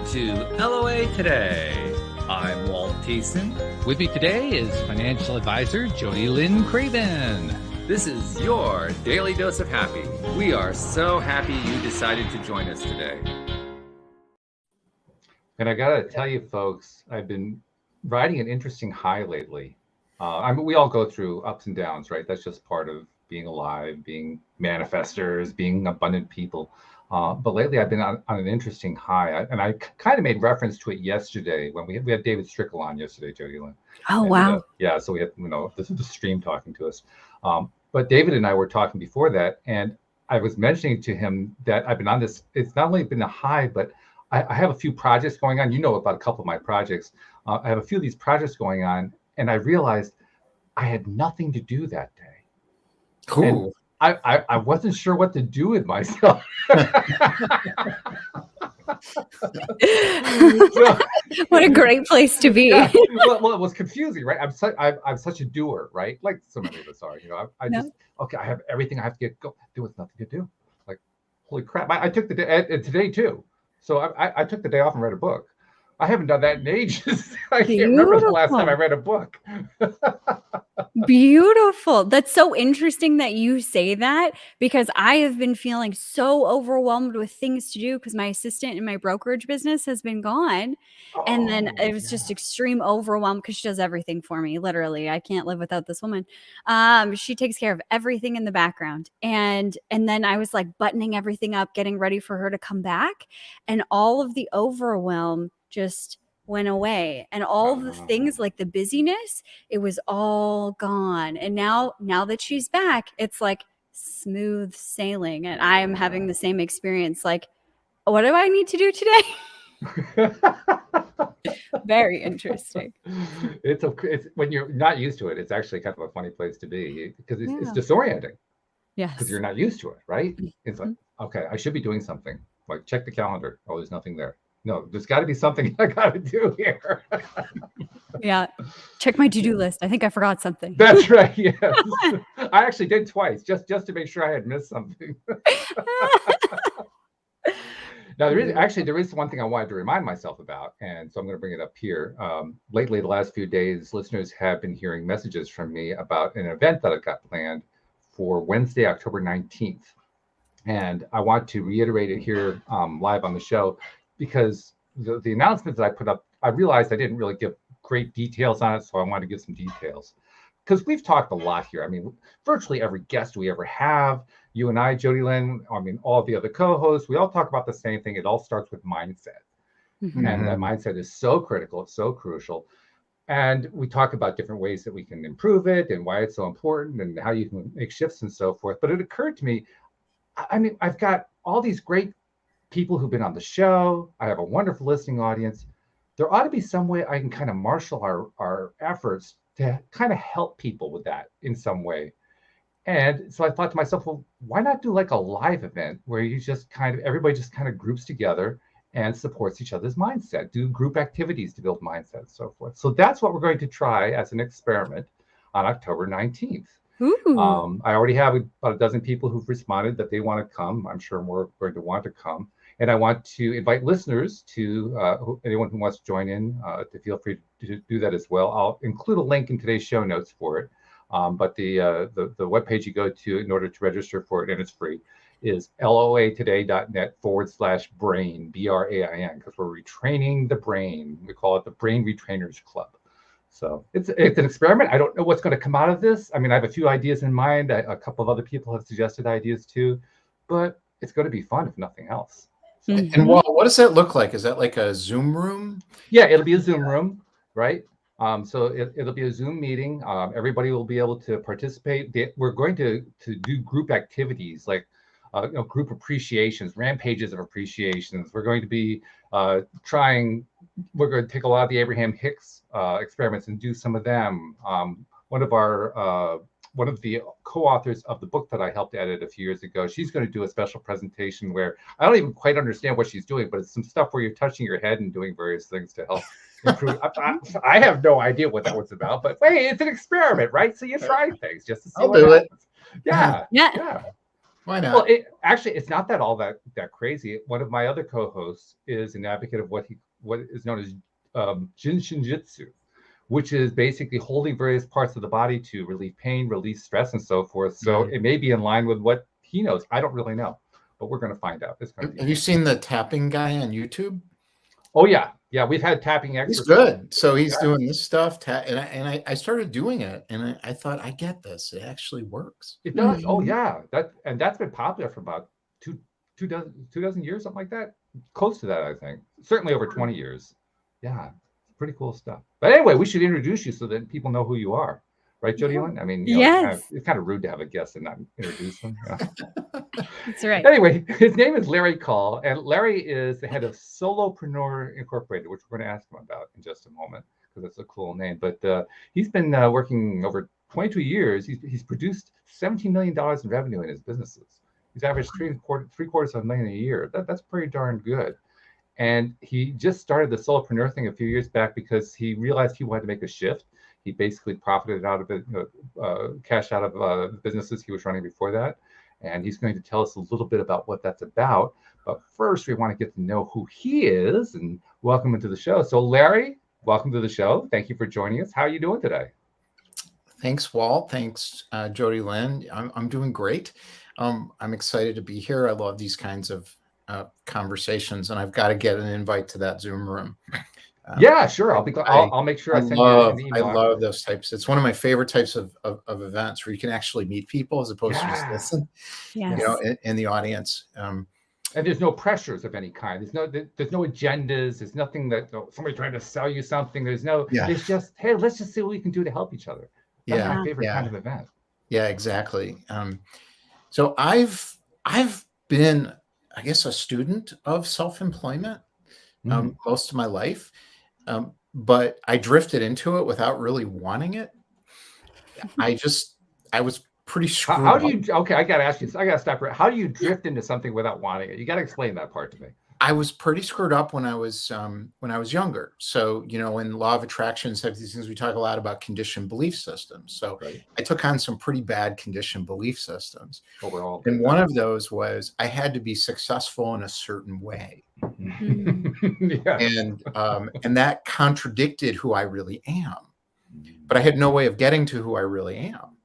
to LOA Today. I'm Walt Thiessen. With me today is financial advisor Jody Lynn Craven. This is your daily dose of happy. We are so happy you decided to join us today. And I gotta tell you, folks, I've been riding an interesting high lately. We all go through ups and downs, right? That's just part of being alive, being manifestors, being abundant people. But lately, I've been on an interesting high, and I kind of made reference to it yesterday when we had David Strickle on yesterday, Jody Lynn. Oh, wow. So we had, this is the stream talking to us. But David and I were talking before that, and I was mentioning to him that I've been on this. It's not only been a high, but I have a few projects going on. You know about a couple of my projects. I have a few of these projects going on, and I realized I had nothing to do that day. Cool. I wasn't sure what to do with myself. What a great place to be. Yeah. Well, it was confusing, right? I'm such a doer, right? Like so many of us are. I have everything I have to do with nothing to do. Like, holy crap! I took the day today too. So I took the day off and read a book. I haven't done that in ages. I can't remember the last time I read a book. Beautiful. That's so interesting that you say that, because I have been feeling so overwhelmed with things to do because my assistant in my brokerage business has been gone. And then it was just extreme overwhelm because she does everything for me. Literally, I can't live without this woman. She takes care of everything in the background. And then I was like buttoning everything up, getting ready for her to come back. And all of the overwhelm just went away, and all the things like the busyness, it was all gone. And now that she's back, it's like smooth sailing, and I am having the same experience. Like, what do I need to do today? Very interesting. It's when you're not used to it, it's actually kind of a funny place to be because it's disorienting. Yes, because you're not used to it, right? It's like, okay, I should be doing something. Like, check the calendar. Oh, there's nothing there. No, there's got to be something I got to do here. Yeah. Check my to-do list. I think I forgot something. That's right. Yes. I actually did twice just to make sure I had missed something. Now, there is one thing I wanted to remind myself about, and so I'm going to bring it up here. Lately, the last few days, listeners have been hearing messages from me about an event that I've got planned for Wednesday, October 19th. And I want to reiterate it here live on the show, because the announcement that I put up, I realized I didn't really give great details on it, so I wanted to give some details. Because we've talked a lot here. I mean, virtually every guest we ever have, you and I, Jody Lynn, I mean, all the other co-hosts, we all talk about the same thing. It all starts with mindset. Mm-hmm. And that mindset is so critical, it's so crucial. And we talk about different ways that we can improve it and why it's so important and how you can make shifts and so forth. But it occurred to me, I mean, I've got all these great people who've been on the show. I have a wonderful listening audience. There ought to be some way I can kind of marshal our efforts to kind of help people with that in some way. And so I thought to myself, well, why not do like a live event where everybody just kind of groups together and supports each other's mindset, do group activities to build mindset and so forth. So that's what we're going to try as an experiment on October 19th. I already have about a dozen people who've responded that they want to come. I'm sure more are going to want to come. And I want to invite listeners to anyone who wants to join in to feel free to do that as well. I'll include a link in today's show notes for it. But the webpage you go to in order to register for it, and it's free, is loatoday.net/brain, BRAIN, because we're retraining the brain. We call it the Brain Retrainers Club. So it's an experiment. I don't know what's going to come out of this. I mean, I have a few ideas in mind. A couple of other people have suggested ideas too, but it's going to be fun if nothing else. So. And what does that look like? Is that like a Zoom room? Yeah, it'll be a Zoom room, right? So it'll be a Zoom meeting. Everybody will be able to participate. We're going to do group activities like group appreciations, rampages of appreciations. We're going to be we're going to take a lot of the Abraham Hicks experiments and do some of them. One of the co-authors of the book that I helped edit a few years ago, she's going to do a special presentation where I don't even quite understand what she's doing, but it's some stuff where you're touching your head and doing various things to help improve. I have no idea what that was about, but hey, it's an experiment, right? So you try things just to see I'll do it. Yeah. Why not? Well, it's not that all that crazy. One of my other co-hosts is an advocate of what is known as Jin Shinjitsu, which is basically holding various parts of the body to relieve pain, release stress, and so forth. So it may be in line with what he knows. I don't really know, but we're going to find out. Have you seen the tapping guy on YouTube? Oh yeah, we've had tapping experts. He's good. So he's doing this stuff, and I started doing it, and I thought, I get this. It actually works. It does. Oh yeah, that's been popular for about two dozen years, something like that. Close to that, I think. Certainly over 20 years. Yeah, pretty cool stuff. But anyway, we should introduce you so that people know who you are. Right, Jody Lynn? I mean, yes. It's kind of rude to have a guest and not introduce them. That's right. Anyway, his name is Larry Kaul, and Larry is the head of Solopreneur Incorporated, which we're going to ask him about in just a moment because it's a cool name. But he's been working over 22 years. He's produced $17 million in revenue in his businesses. He's averaged three-quarters of a million a year. That's pretty darn good. And he just started the Solopreneur thing a few years back because he realized people had to make a shift. He basically profited out of it, cash out of businesses he was running before that. And he's going to tell us a little bit about what that's about. But first, we want to get to know who he is and welcome him to the show. So Larry, welcome to the show. Thank you for joining us. How are you doing today? Thanks, Walt. Thanks, Jody Lynn. I'm doing great. I'm excited to be here. I love these kinds of conversations, and I've got to get an invite to that Zoom room. Yeah, sure. I'll make sure I send you an email. I love those types. It's one of my favorite types of events where you can actually meet people as opposed to just listen. Yes. In the audience. And there's no pressures of any kind. There's no agendas. There's nothing that somebody's trying to sell you something. There's it's just, hey, let's just see what we can do to help each other. That's my favorite kind of event. Yeah, exactly. So I've been, I guess, a student of self-employment most of my life. But I drifted into it without really wanting it. I was pretty screwed How do you, okay, I got to ask you, I got to stop right. How do you drift into something without wanting it? You got to explain that part to me. I was pretty screwed up when I was younger. So, in law of attraction, some of these things we talk a lot about conditioned belief systems. So I took on some pretty bad conditioned belief systems. Overall. And one of those was I had to be successful in a certain way. And that contradicted who I really am. But I had no way of getting to who I really am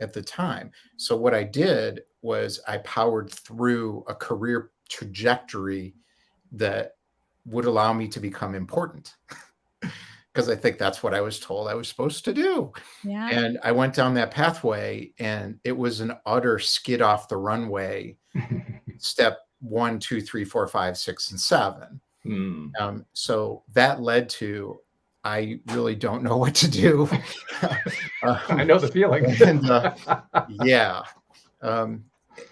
at the time. So what I did was I powered through a career trajectory that would allow me to become important, because I think that's what I was told I was supposed to do. Yeah. And I went down that pathway, and it was an utter skid off the runway. Step 1, 2, 3, 4, 5, 6, and 7. So that led to, I really don't know what to do. I know the feeling.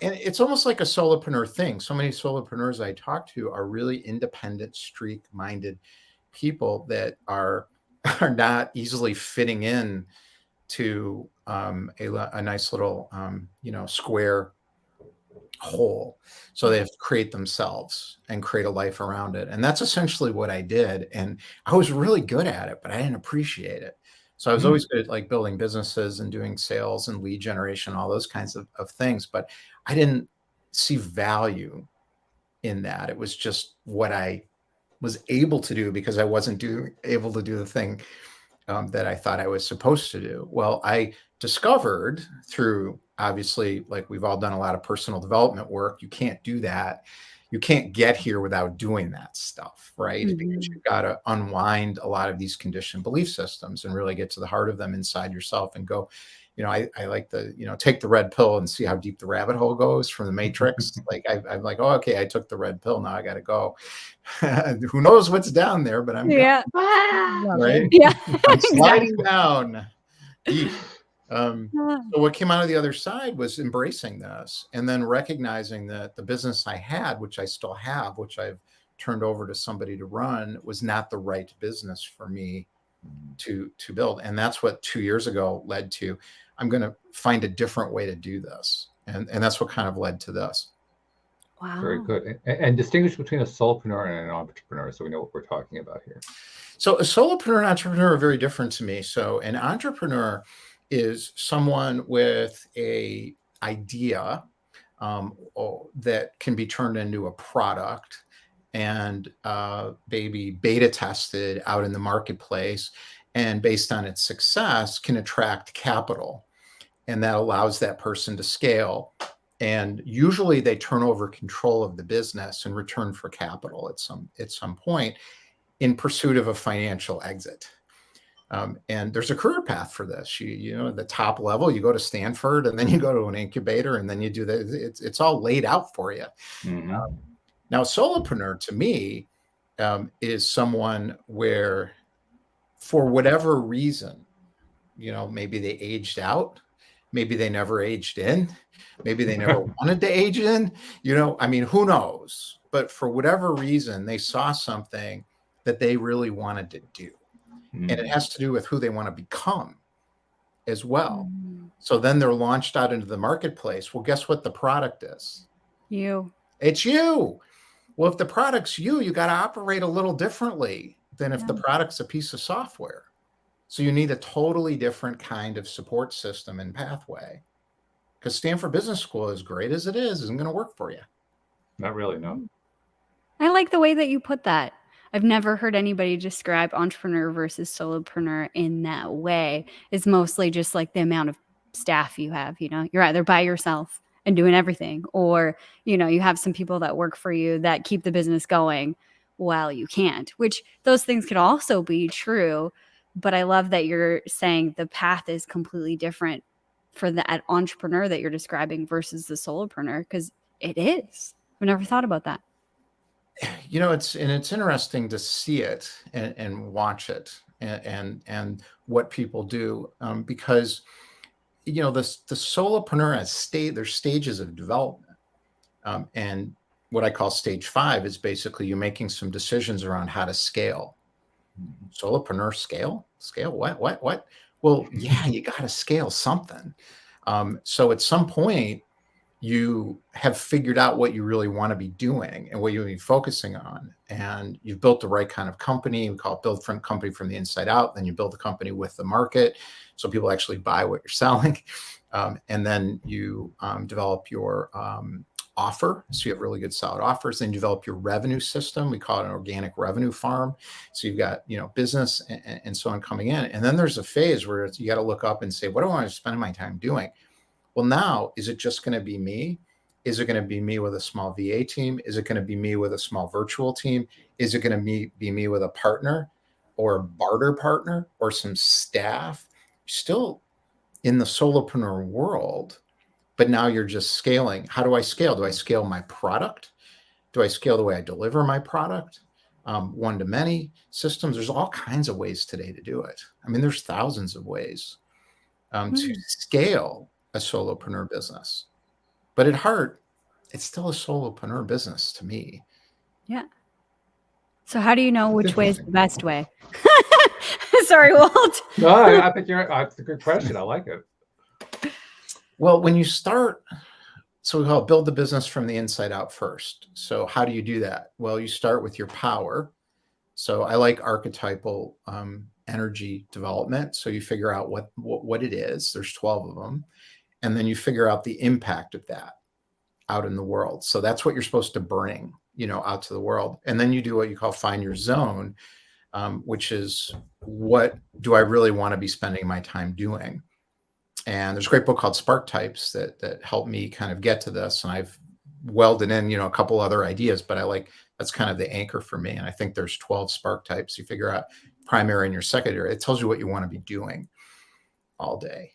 And it's almost like a solopreneur thing. So many solopreneurs I talk to are really independent, streak-minded people that are not easily fitting in to a nice little square hole. So they have to create themselves and create a life around it. And that's essentially what I did. And I was really good at it, but I didn't appreciate it. So I was always good at like building businesses and doing sales and lead generation, all those kinds of things. But I didn't see value in that. It was just what I was able to do because I wasn't able to do the thing that I thought I was supposed to do. Well, I discovered through, obviously, like we've all done a lot of personal development work, you can't do that. You can't get here without doing that stuff, right? Because you've got to unwind a lot of these conditioned belief systems and really get to the heart of them inside yourself and go, I like the, take the red pill and see how deep the rabbit hole goes from the Matrix. Like I'm like, oh, okay, I took the red pill. Now I got to go. Who knows what's down there, but I'm going, right? Yeah. I'm sliding down deep. So what came out of the other side was embracing this and then recognizing that the business I had, which I still have, which I've turned over to somebody to run, was not the right business for me to build. And that's what 2 years ago led to, I'm going to find a different way to do this. And that's what kind of led to this. Wow. Very good. And distinguish between a solopreneur and an entrepreneur so we know what we're talking about here. So a solopreneur and entrepreneur are very different to me. So an entrepreneur is someone with a idea that can be turned into a product and maybe beta tested out in the marketplace, and based on its success can attract capital, and that allows that person to scale. And usually they turn over control of the business in return for capital at some point in pursuit of a financial exit. And there's a career path for this. You know, the top level, you go to Stanford, and then you go to an incubator, and then you do that. It's all laid out for you. Mm-hmm. Now, solopreneur to me is someone where, for whatever reason, you know, maybe they aged out, maybe they never aged in, maybe they never wanted to age in. You know, I mean, who knows? But for whatever reason, they saw something that they really wanted to do. And it has to do with who they want to become as well. So then they're launched out into the marketplace. Well, guess what the product is? You. It's you. Well, if the product's you got to operate a little differently than if the product's a piece of software. So you need a totally different kind of support system and pathway. Because Stanford Business School, as great as it is, isn't going to work for you. Not really, no. I like the way that you put that. I've never heard anybody describe entrepreneur versus solopreneur in that way. It's mostly just like the amount of staff you have. You know, you're either by yourself and doing everything, or, you know, you have some people that work for you that keep the business going while you can't, which those things could also be true. But I love that you're saying the path is completely different for that entrepreneur that you're describing versus the solopreneur, because it is. I've never thought about that. You know, it's interesting to see it and watch it and what people do, because, you know, the solopreneur has there's stages of development, and what I call stage 5 is basically you're making some decisions around how to scale. Solopreneur scale what? Well, yeah, you got to scale something. So at some point, you have figured out what you really want to be doing and what you'll be focusing on. And you've built the right kind of company. We call it build from company from the inside out. Then you build the company with the market, so people actually buy what you're selling. And then you develop your offer. So you have really good solid offers. Then you develop your revenue system. We call it an organic revenue farm. So you've got, you know, business and so on coming in. And then there's a phase where you got to look up and say, what do I want to spend my time doing? Well, now, is it just going to be me? Is it going to be me with a small VA team? Is it going to be me with a small virtual team? Is it going to be me with a partner or a barter partner or some staff? Still in the solopreneur world, but now you're just scaling. How do I scale? Do I scale my product? Do I scale the way I deliver my product? One-to-many systems. There's all kinds of ways today to do it. I mean, there's thousands of ways to scale a solopreneur business. But at heart, it's still a solopreneur business to me. Yeah. So how do you know which way is the best way? Sorry, Walt. No, I think it's a good question. I like it. Well, when you start, so we call it build the business from the inside out first. So how do you do that? Well, you start with your power. So I like archetypal energy development. So you figure out what it is. There's 12 of them. And then you figure out the impact of that out in the world. So that's what you're supposed to bring, you know, out to the world. And then you do what you call find your zone, which is, what do I really want to be spending my time doing? And there's a great book called Spark Types that helped me kind of get to this. And I've welded in, you know, a couple other ideas, but that's kind of the anchor for me. And I think there's 12 spark types. You figure out primary and your secondary. It tells you what you want to be doing all day.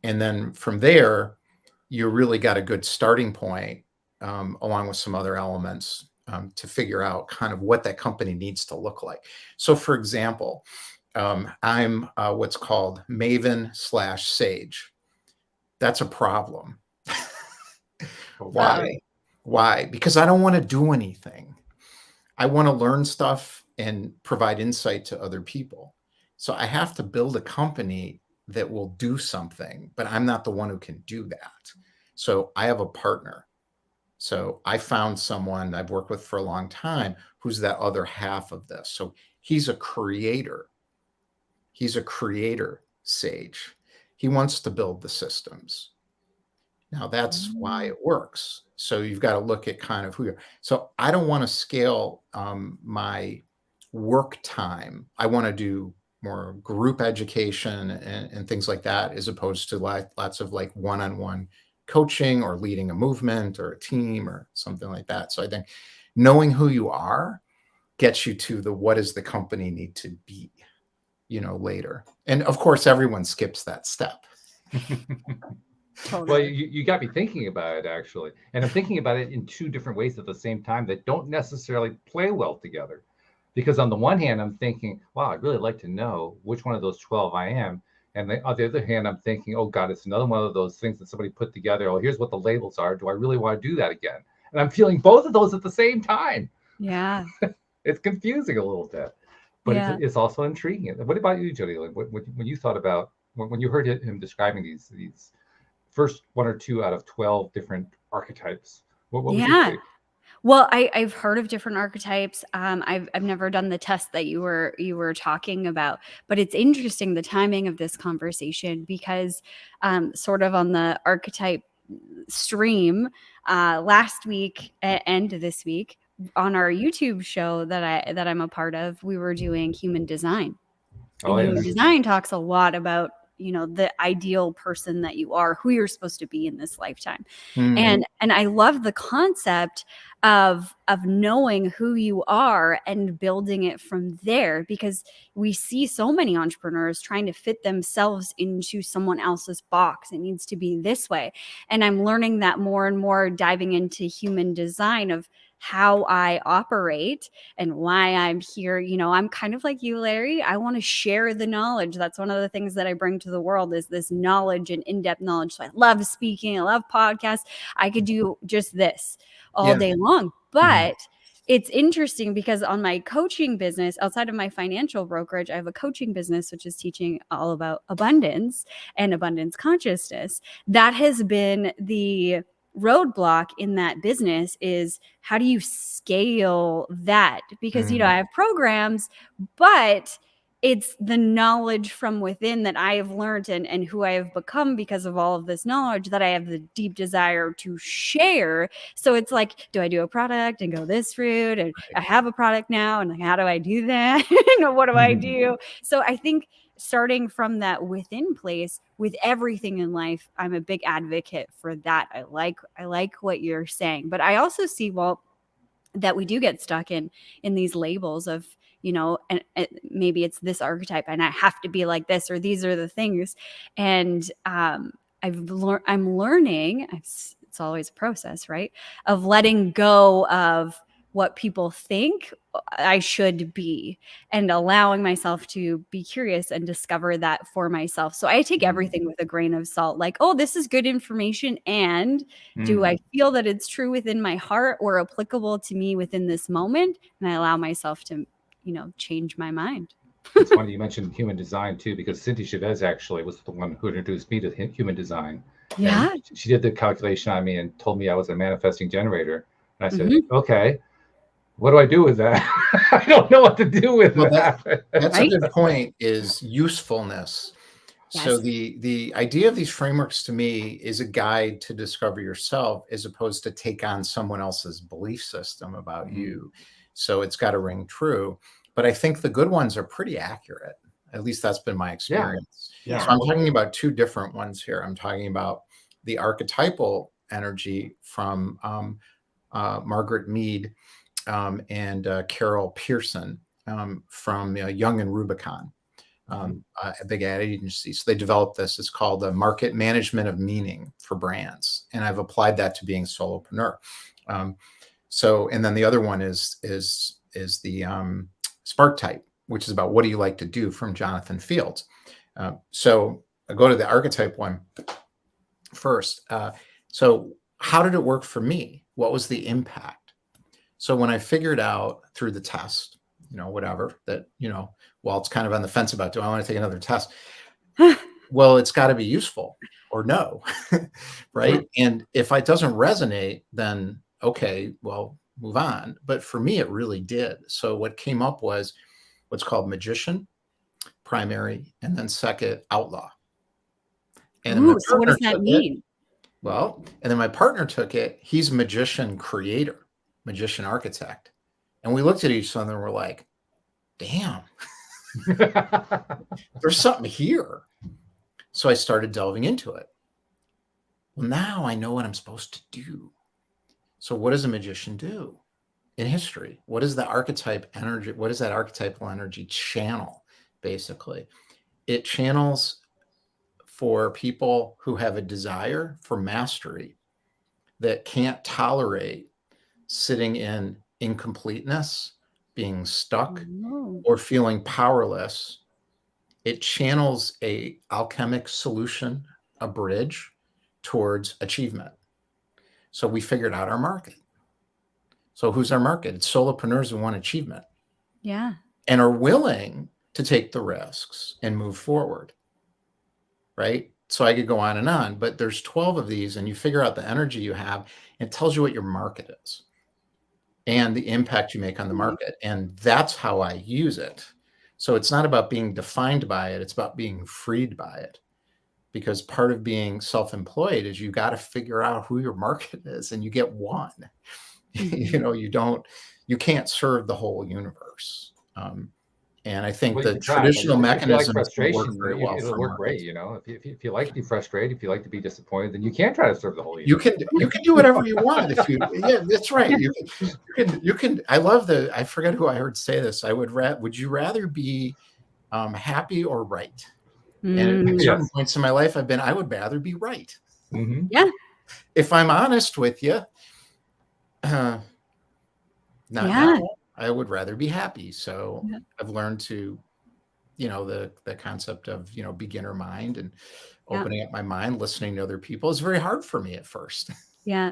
And then from there, you really got a good starting point, along with some other elements, to figure out kind of what that company needs to look like. So for example, I'm what's called Maven/Sage. That's a problem. Why? Because I don't want to do anything. I want to learn stuff and provide insight to other people. So I have to build a company that will do something, but I'm not the one who can do that. So I have a partner. So I found someone I've worked with for a long time who's that other half of this. So he's a creator. He's a creator sage. He wants to build the systems. Now that's why it works. So you've got to look at kind of who you're. So I don't want to scale my work time. I want to do more group education and things like that, as opposed to lots of like one-on-one coaching or leading a movement or a team or something like that. So I think knowing who you are gets you to the what does the company need to be, later. And of course, everyone skips that step. Well, you got me thinking about it, actually. And I'm thinking about it in two different ways at the same time that don't necessarily play well together. Because on the one hand, I'm thinking, wow, I'd really like to know which one of those 12 I am. And on the other hand, I'm thinking, oh, God, it's another one of those things that somebody put together. Oh, here's what the labels are. Do I really want to do that again? And I'm feeling both of those at the same time. Yeah. It's confusing a little bit, but it's also intriguing. What about you, Jody? When you thought about, when you heard him describing these first one or two out of 12 different archetypes, what would you think? Well, I've heard of different archetypes. I've never done the test that you were talking about, but it's interesting the timing of this conversation because sort of on the archetype stream last week and this week on our YouTube show that I'm a part of, we were doing human design. Human design talks a lot about the ideal person that you are, who you're supposed to be in this lifetime. And I love the concept of knowing who you are and building it from there, because we see so many entrepreneurs trying to fit themselves into someone else's box. It needs to be this way. And I'm learning that more and more, diving into human design of how I operate and why I'm here. I'm kind of like you, Larry. I want to share the knowledge. That's one of the things that I bring to the world, is this knowledge and in-depth knowledge. So I love speaking. I love podcasts. I could do just this all day long. But it's interesting because on my coaching business, outside of my financial brokerage, I have a coaching business, which is teaching all about abundance and abundance consciousness. That has been the roadblock in that business, is how do you scale that? Because, I have programs, but it's the knowledge from within that I have learned and who I have become because of all of this knowledge that I have the deep desire to share. So it's like, do I do a product and go this route? And I have a product now, and how do I do that? What do I do? So I think starting from that within place with everything in life, I'm a big advocate for that. I like what you're saying, but I also see, that we do get stuck in these labels of, and maybe it's this archetype and I have to be like this, or these are the things. And I'm learning, it's always a process, right? Of letting go of what people think I should be and allowing myself to be curious and discover that for myself. So I take everything with a grain of salt, like, oh, this is good information. And do I feel that it's true within my heart or applicable to me within this moment? And I allow myself to, change my mind. It's funny you mentioned human design too, because Cynthia Chavez actually was the one who introduced me to human design. Yeah. And she did the calculation on me and told me I was a manifesting generator. And I said, okay, what do I do with that? I don't know what to do with that. That's a good point, is usefulness. Yes. So the idea of these frameworks to me is a guide to discover yourself, as opposed to take on someone else's belief system about you. So it's got to ring true. But I think the good ones are pretty accurate. At least that's been my experience. Yeah. So I'm talking about two different ones here. I'm talking about the archetypal energy from Margaret Mead and Carol Pearson from Young and Rubicon, a big ad agency. So they developed this. It's called the market management of meaning for brands. And I've applied that to being solopreneur. And then the other one is the Spark type, which is about what do you like to do, from Jonathan Fields. So I go to the archetype one first. So how did it work for me? What was the impact? So when I figured out through the test, whatever, that, it's kind of on the fence about, do I want to take another test? Well, it's got to be useful or no, right? And if it doesn't resonate, then okay, well, move on. But for me, it really did. So what came up was what's called magician, primary, and then second, outlaw. And so what does that mean? Well, and then my partner took it. He's a magician creator, magician architect. And we looked at each other and we're like, damn, there's something here. So I started delving into it. Well, now I know what I'm supposed to do. So what does a magician do in history? What is the archetype energy? What is that archetypal energy channel, basically? It channels for people who have a desire for mastery that can't tolerate sitting in incompleteness, being stuck, or feeling powerless. It channels a alchemic solution, a bridge towards achievement. So we figured out our market. So who's our market? It's solopreneurs who want achievement. Yeah. And are willing to take the risks and move forward. Right? So I could go on, but there's 12 of these, and you figure out the energy you have. It tells you what your market is and the impact you make on the market. And that's how I use it. So it's not about being defined by it. It's about being freed by it. Because part of being self-employed is you got to figure out who your market is, and you get one. You can't serve the whole universe. And I think the traditional mechanisms frustration, work very well. It'll work great. If you like to be frustrated, if you like to be disappointed, then you can try to serve the whole universe. You can do whatever you want. Yeah, that's right. You can. I forget who I heard say this. Would you rather be happy or right? And at certain points in my life, I would rather be right. Mm-hmm. Yeah. If I'm honest with you, now, I would rather be happy. So I've learned to, the concept of, beginner mind and opening up my mind, listening to other people is very hard for me at first. Yeah.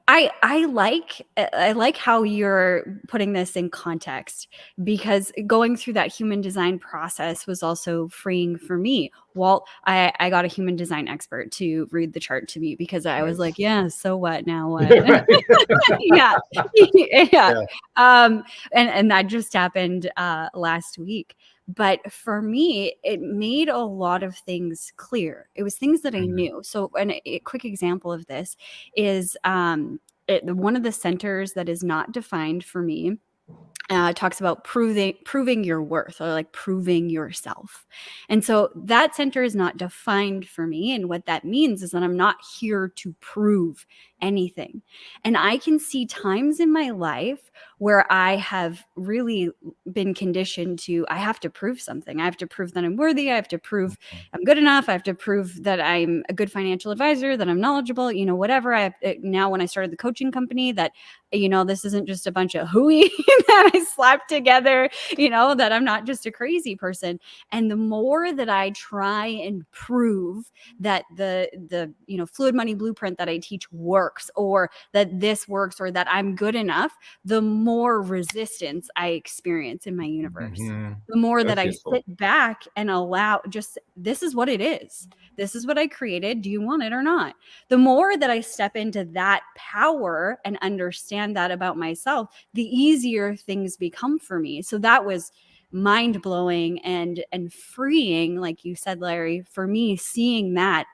I like how you're putting this in context, because going through that human design process was also freeing for me. Walt, I got a human design expert to read the chart to me, because I was like, yeah, so what now? What? Yeah. And that just happened last week. But for me, it made a lot of things clear. It was things that I knew. So a quick example of this is one of the centers that is not defined for me talks about proving your worth, or like proving yourself. And so that center is not defined for me. And what that means is that I'm not here to prove anything. And I can see times in my life where I have really been conditioned to, I have to prove something. I have to prove that I'm worthy. I have to prove I'm good enough. I have to prove that I'm a good financial advisor, that I'm knowledgeable, whatever. Now when I started the coaching company, that, this isn't just a bunch of hooey that I slapped together, that I'm not just a crazy person. And the more that I try and prove that the fluid money blueprint that I teach works, or that this works, or that I'm good enough, the more resistance I experience in my universe. The more that I sit back and allow, just, this is what it is. This is what I created. Do you want it or not? The more that I step into that power and understand that about myself, the easier things become for me. So that was mind-blowing and freeing, like you said, Larry, for me, seeing that,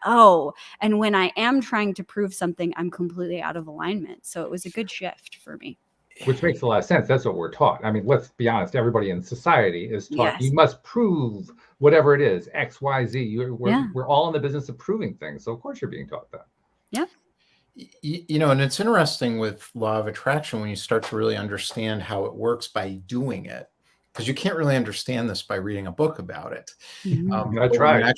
and when I am trying to prove something, I'm completely out of alignment. So it was a good shift for me. Which makes a lot of sense. That's what we're taught. I mean, let's be honest. Everybody in society is taught you must prove whatever it is, X, Y, Z. We're all in the business of proving things. So of course you're being taught that. Yeah. And it's interesting with law of attraction when you start to really understand how it works by doing it, because you can't really understand this by reading a book about it. I tried.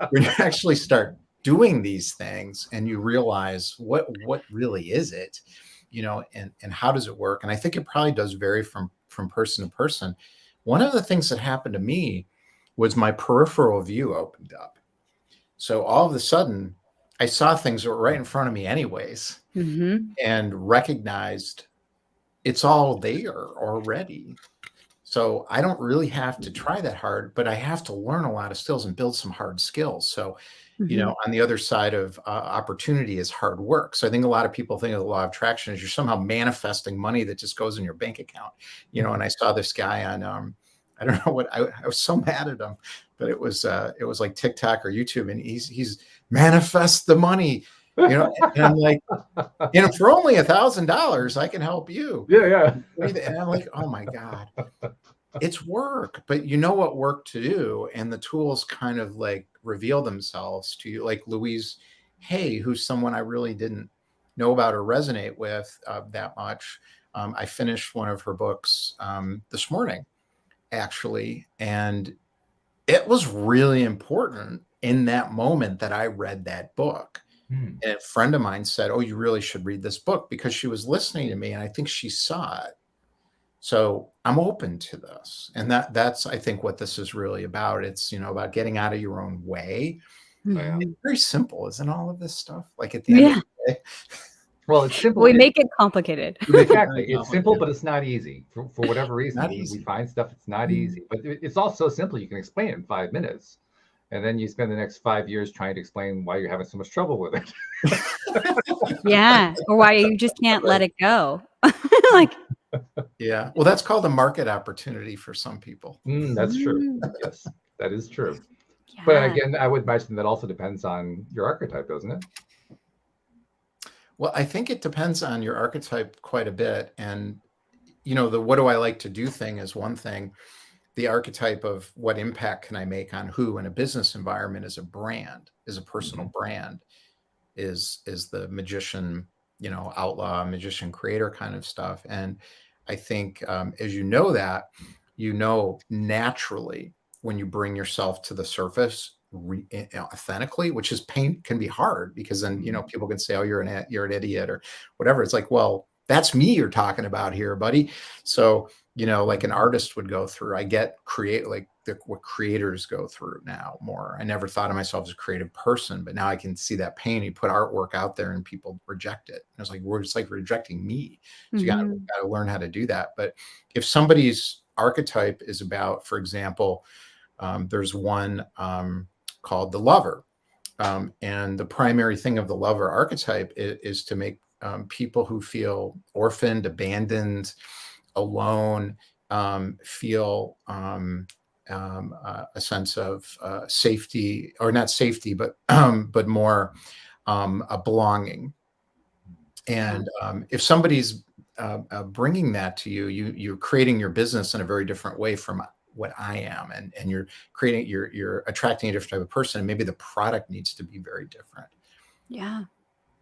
When you actually start doing these things and you realize what really is it, and how does it work? And I think it probably does vary from person to person. One of the things that happened to me was my peripheral view opened up. So all of a sudden I saw things that were right in front of me anyways, and recognized it's all there already. So I don't really have to try that hard, but I have to learn a lot of skills and build some hard skills. So, on the other side of opportunity is hard work. So I think a lot of people think of the law of attraction as you're somehow manifesting money that just goes in your bank account, and I saw this guy on I don't know what I was so mad at him, but it was like TikTok or YouTube, and he's manifest the money, and I'm like, for only $1,000, I can help you. Yeah. And I'm like, oh my God, it's work, but you know what work to do, and the tools kind of like reveal themselves to you, like Louise Hay, who's someone I really didn't know about or resonate with that much. I finished one of her books this morning, actually, and it was really important in that moment that I read that book. And a friend of mine said, oh, you really should read this book, because she was listening to me, and I think she saw it. So I'm open to this. And that's, I think, what this is really about. It's, about getting out of your own way. Yeah. It's very simple, isn't all of this stuff? Like at the end of the day. Well, it's simple. We make it complicated. Exactly. It's simple, but it's not easy. For whatever reason, easy. We find stuff it's not easy. But it's also simple. You can explain it in 5 minutes. And then you spend the next 5 years trying to explain why you're having so much trouble with it. Yeah. Or why you just can't let it go. Yeah. Well, that's called a market opportunity for some people. That's true. Yes, that is true. Yeah. But again, I would imagine that also depends on your archetype, doesn't it? Well, I think it depends on your archetype quite a bit. And, the what do I like to do thing is one thing. The archetype of what impact can I make on who in a business environment is a brand, is a personal brand, is the magician, outlaw, magician, creator kind of stuff. And I think as that, naturally when you bring yourself to the surface authentically, which is can be hard, because then, people can say, oh, you're an idiot or whatever. It's like, well, that's me you're talking about here, buddy. So, like an artist would go through, I get what creators go through now more. I never thought of myself as a creative person, but now I can see that pain. You put artwork out there and people reject it. And it's like, we're just like rejecting me. So you got to learn how to do that. But if somebody's archetype is about, for example, there's one called the lover. And the primary thing of the lover archetype is to make people who feel orphaned, abandoned, alone, feel a sense of safety, or not safety, but more a belonging. And if somebody's bringing that to you, you're creating your business in a very different way from what I am, and you're attracting a different type of person, and maybe the product needs to be very different. Yeah.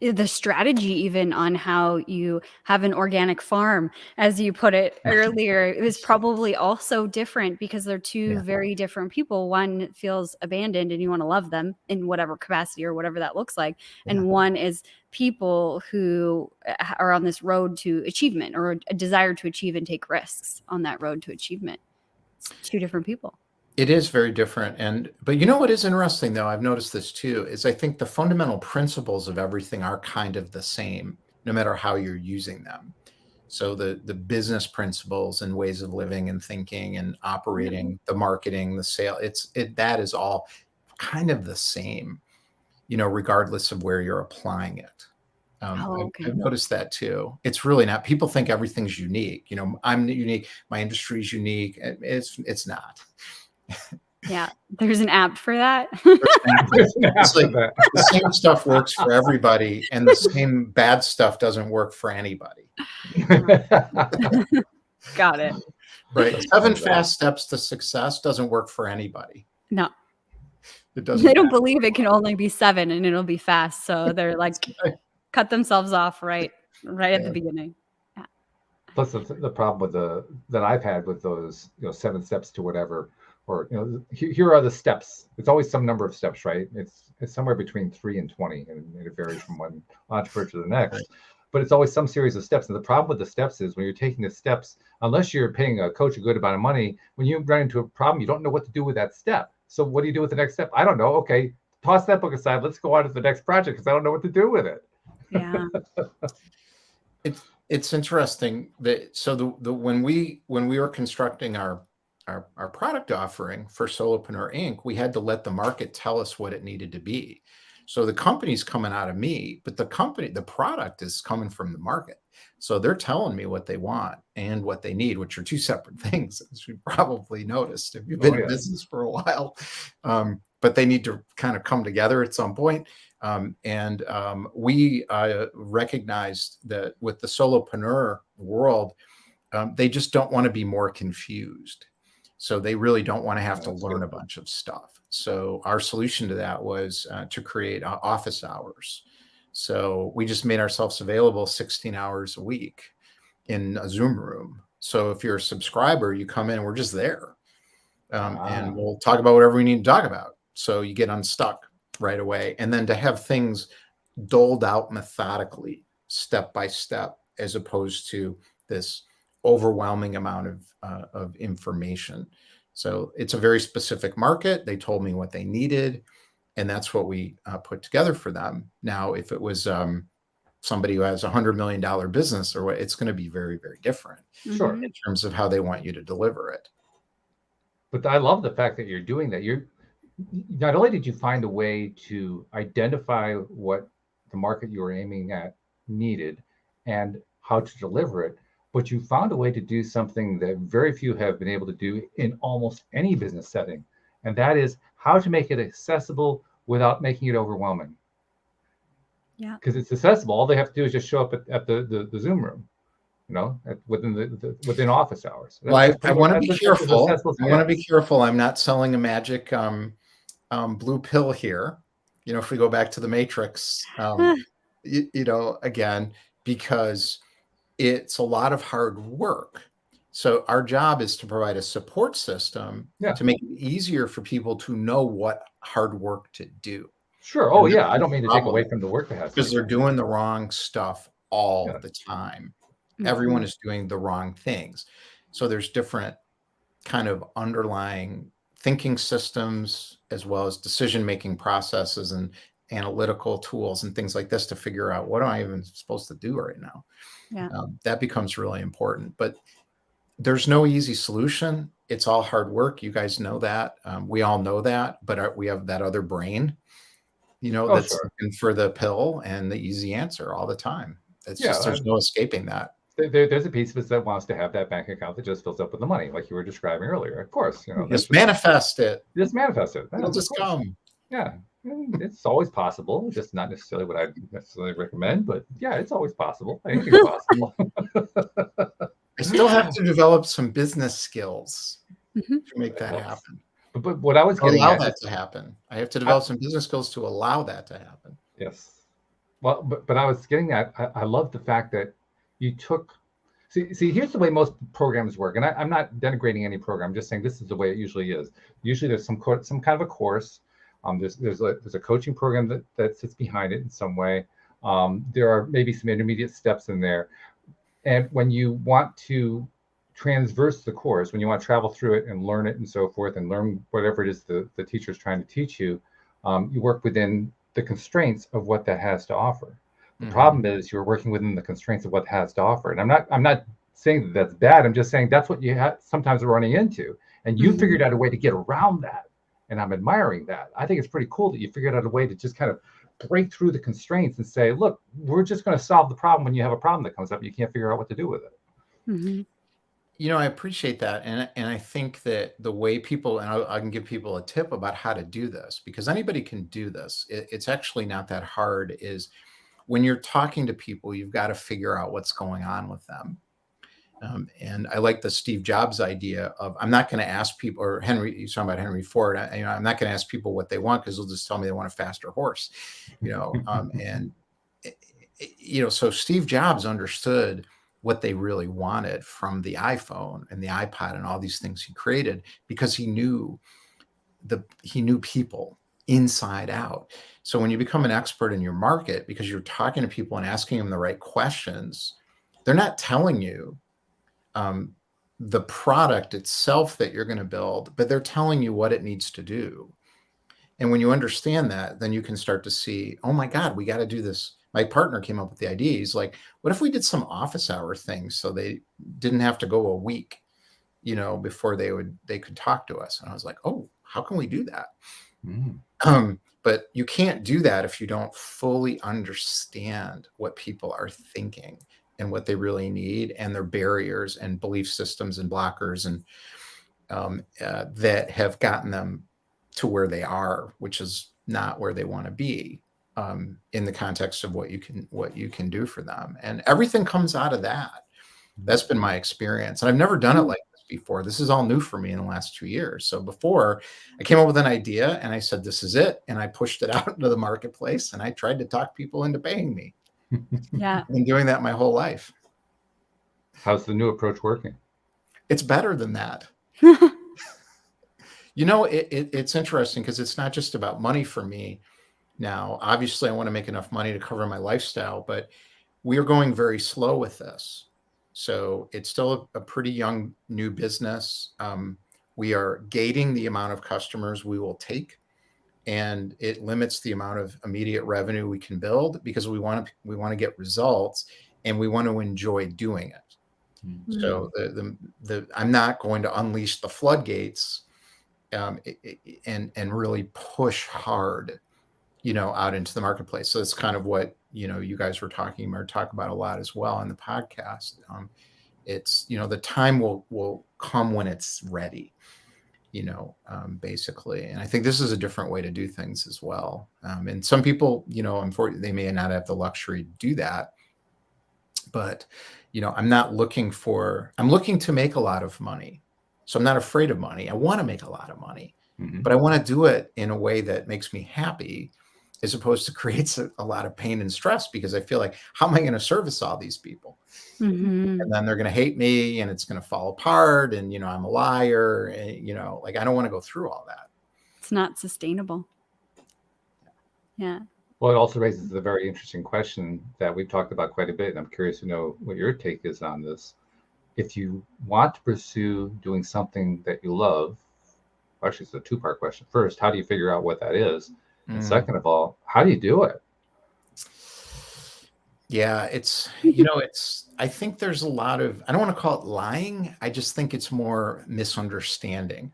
The strategy even on how you have an organic farm, as you put it earlier, is probably also different, because they're two very different people. One feels abandoned and you want to love them in whatever capacity or whatever that looks like. And one is people who are on this road to achievement, or a desire to achieve and take risks on that road to achievement. It's two different people. It is very different. But what is interesting, though, I've noticed this too, is I think the fundamental principles of everything are kind of the same, no matter how you're using them. So the business principles and ways of living and thinking and operating, the marketing, the sale, that is all kind of the same, regardless of where you're applying it. I've noticed that too. It's really not. People think everything's unique. I'm unique. My industry is unique. It's not. Yeah, there's an app for that. It's like the same stuff works for everybody, and the same bad stuff doesn't work for anybody. Got it. Right. 7 fast steps to success doesn't work for anybody. No. It doesn't. They don't believe it can only be 7 and it'll be fast. So they're like, cut themselves off right at the beginning. Yeah. Plus the problem that I've had with those, 7 steps to whatever, or here are the steps. It's always some number of steps, right? It's somewhere between 3 and 20, and it varies from one entrepreneur to the next. Right. But it's always some series of steps. And the problem with the steps is when you're taking the steps, unless you're paying a coach a good amount of money, when you run into a problem, you don't know what to do with that step. So what do you do with the next step? I don't know. Okay, toss that book aside. Let's go on to the next project, because I don't know what to do with it. Yeah. It's interesting that when we were constructing our product offering for Solopreneur Inc., we had to let the market tell us what it needed to be. So the company's coming out of me, but the product is coming from the market. So they're telling me what they want and what they need, which are two separate things, as you probably noticed if you've been in business for a while. But they need to kind of come together at some point. We recognized that with the solopreneur world, they just don't want to be more confused. So they really don't want to have to learn a bunch of stuff. So our solution to that was to create office hours. So we just made ourselves available 16 hours a week in a Zoom room. So if you're a subscriber, you come in and we're just there. And we'll talk about whatever we need to talk about. So you get unstuck right away. And then to have things doled out methodically, step by step, as opposed to this overwhelming amount of information. So it's a very specific market. They told me what they needed, and that's what we put together for them. Now, if it was somebody who has $100 million business or what, it's going to be very, very different. Sure. In terms of how they want you to deliver it. But I love the fact that you're doing that. You're not only did you find a way to identify what the market you were aiming at needed and how to deliver it, but you found a way to do something that very few have been able to do in almost any business setting. And that is how to make it accessible without making it overwhelming. Yeah. Because it's accessible. All they have to do is just show up at the Zoom room, within office hours. Well, I want to be careful. I want to be careful. I'm not selling a magic blue pill here. If we go back to the Matrix, again, because it's a lot of hard work. So our job is to provide a support system to make it easier for people to know what hard work to do. Sure. Oh, yeah. I don't mean to take away from the work that has to be. Because they're doing the wrong stuff all the time. Mm-hmm. Everyone is doing the wrong things. So there's different kind of underlying thinking systems, as well as decision-making processes and analytical tools and things like this to figure out what am I even supposed to do right now. Yeah. That becomes really important. But there's no easy solution. It's all hard work. You guys know that. We all know that. But we have that other brain, that's looking for the pill and the easy answer all the time. It's just there's no escaping that. There's a piece of us that wants to have that bank account that just fills up with the money, like you were describing earlier. Of course, just manifest it. Just manifest it. It'll just come. Yeah, it's always possible. Just not necessarily what I necessarily recommend, but yeah, it's always possible. Anything's possible. I still have to develop some business skills to make that happen. But what I was getting allow that to happen. I have to develop some business skills to allow that to happen. Yes. Well, but I was getting at. I love the fact that you took. See, here's the way most programs work, and I'm not denigrating any program. I'm just saying this is the way it usually is. Usually, there's some kind of a course. There's a coaching program that sits behind it in some way. There are maybe some intermediate steps in there, and when you want to transverse the course, when you want to travel through it and learn it and so forth, and learn whatever it is the teacher is trying to teach you, you work within the constraints of what that has to offer. The problem is you're working within the constraints of what it has to offer. And I'm not saying that that's bad. I'm just saying that's what you sometimes are running into. And you figured out a way to get around that. And I'm admiring that. I think it's pretty cool that you figured out a way to just kind of break through the constraints and say, look, we're just going to solve the problem when you have a problem that comes up and you can't figure out what to do with it. Mm-hmm. I appreciate that. And I think that the way people, and I can give people a tip about how to do this, because anybody can do this. It's actually not that hard. Is when you're talking to people, you've got to figure out what's going on with them. And I like the Steve Jobs idea of, I'm not going to ask people, or Henry, you're talking about Henry Ford, I'm not going to ask people what they want because they'll just tell me they want a faster horse, so Steve Jobs understood what they really wanted from the iPhone and the iPod and all these things he created, because he knew people inside out. So when you become an expert in your market, because you're talking to people and asking them the right questions, they're not telling you the product itself that you're going to build, but they're telling you what it needs to do. And when you understand that, then you can start to see, oh my God, we got to do this. My partner came up with the idea. He's like, what if we did some office hour things so they didn't have to go a week, before they could talk to us? And I was like, oh, how can we do that? But you can't do that if you don't fully understand what people are thinking and what they really need, and their barriers and belief systems and blockers, and that have gotten them to where they are, which is not where they want to be, in the context of what you can do for them. And everything comes out of that. That's been my experience. And I've never done it like this before. This is all new for me in the last 2 years. So before, I came up with an idea and I said, this is it. And I pushed it out into the marketplace and I tried to talk people into paying me. Yeah. I've been doing that my whole life. How's the new approach working? It's better than that. It's interesting because it's not just about money for me now. Obviously, I want to make enough money to cover my lifestyle, but we are going very slow with this. So it's still a pretty young new business. We are gating the amount of customers we will take, and it limits the amount of immediate revenue we can build because we want to get results and we want to enjoy doing it. Mm-hmm. So I'm not going to unleash the floodgates and really push hard, out into the marketplace. So it's kind of what, you guys were talk about a lot as well on the podcast. It's, the time will come when it's ready, basically. And I think this is a different way to do things as well. And some people, unfortunately, they may not have the luxury to do that. But, I'm looking to make a lot of money. So I'm not afraid of money. I want to make a lot of money, but I want to do it in a way that makes me happy, as opposed to creates a lot of pain and stress, because I feel like, how am I going to service all these people? Mm-hmm. And then they're going to hate me and it's going to fall apart. And, I'm a liar. And, I don't want to go through all that. It's not sustainable. Yeah. Well, it also raises a very interesting question that we've talked about quite a bit. And I'm curious to know what your take is on this. If you want to pursue doing something that you love, actually, it's a two-part question. First, how do you figure out what that is? And second of all, how do you do it? Yeah, I think there's a lot of, I don't want to call it lying. I just think it's more misunderstanding.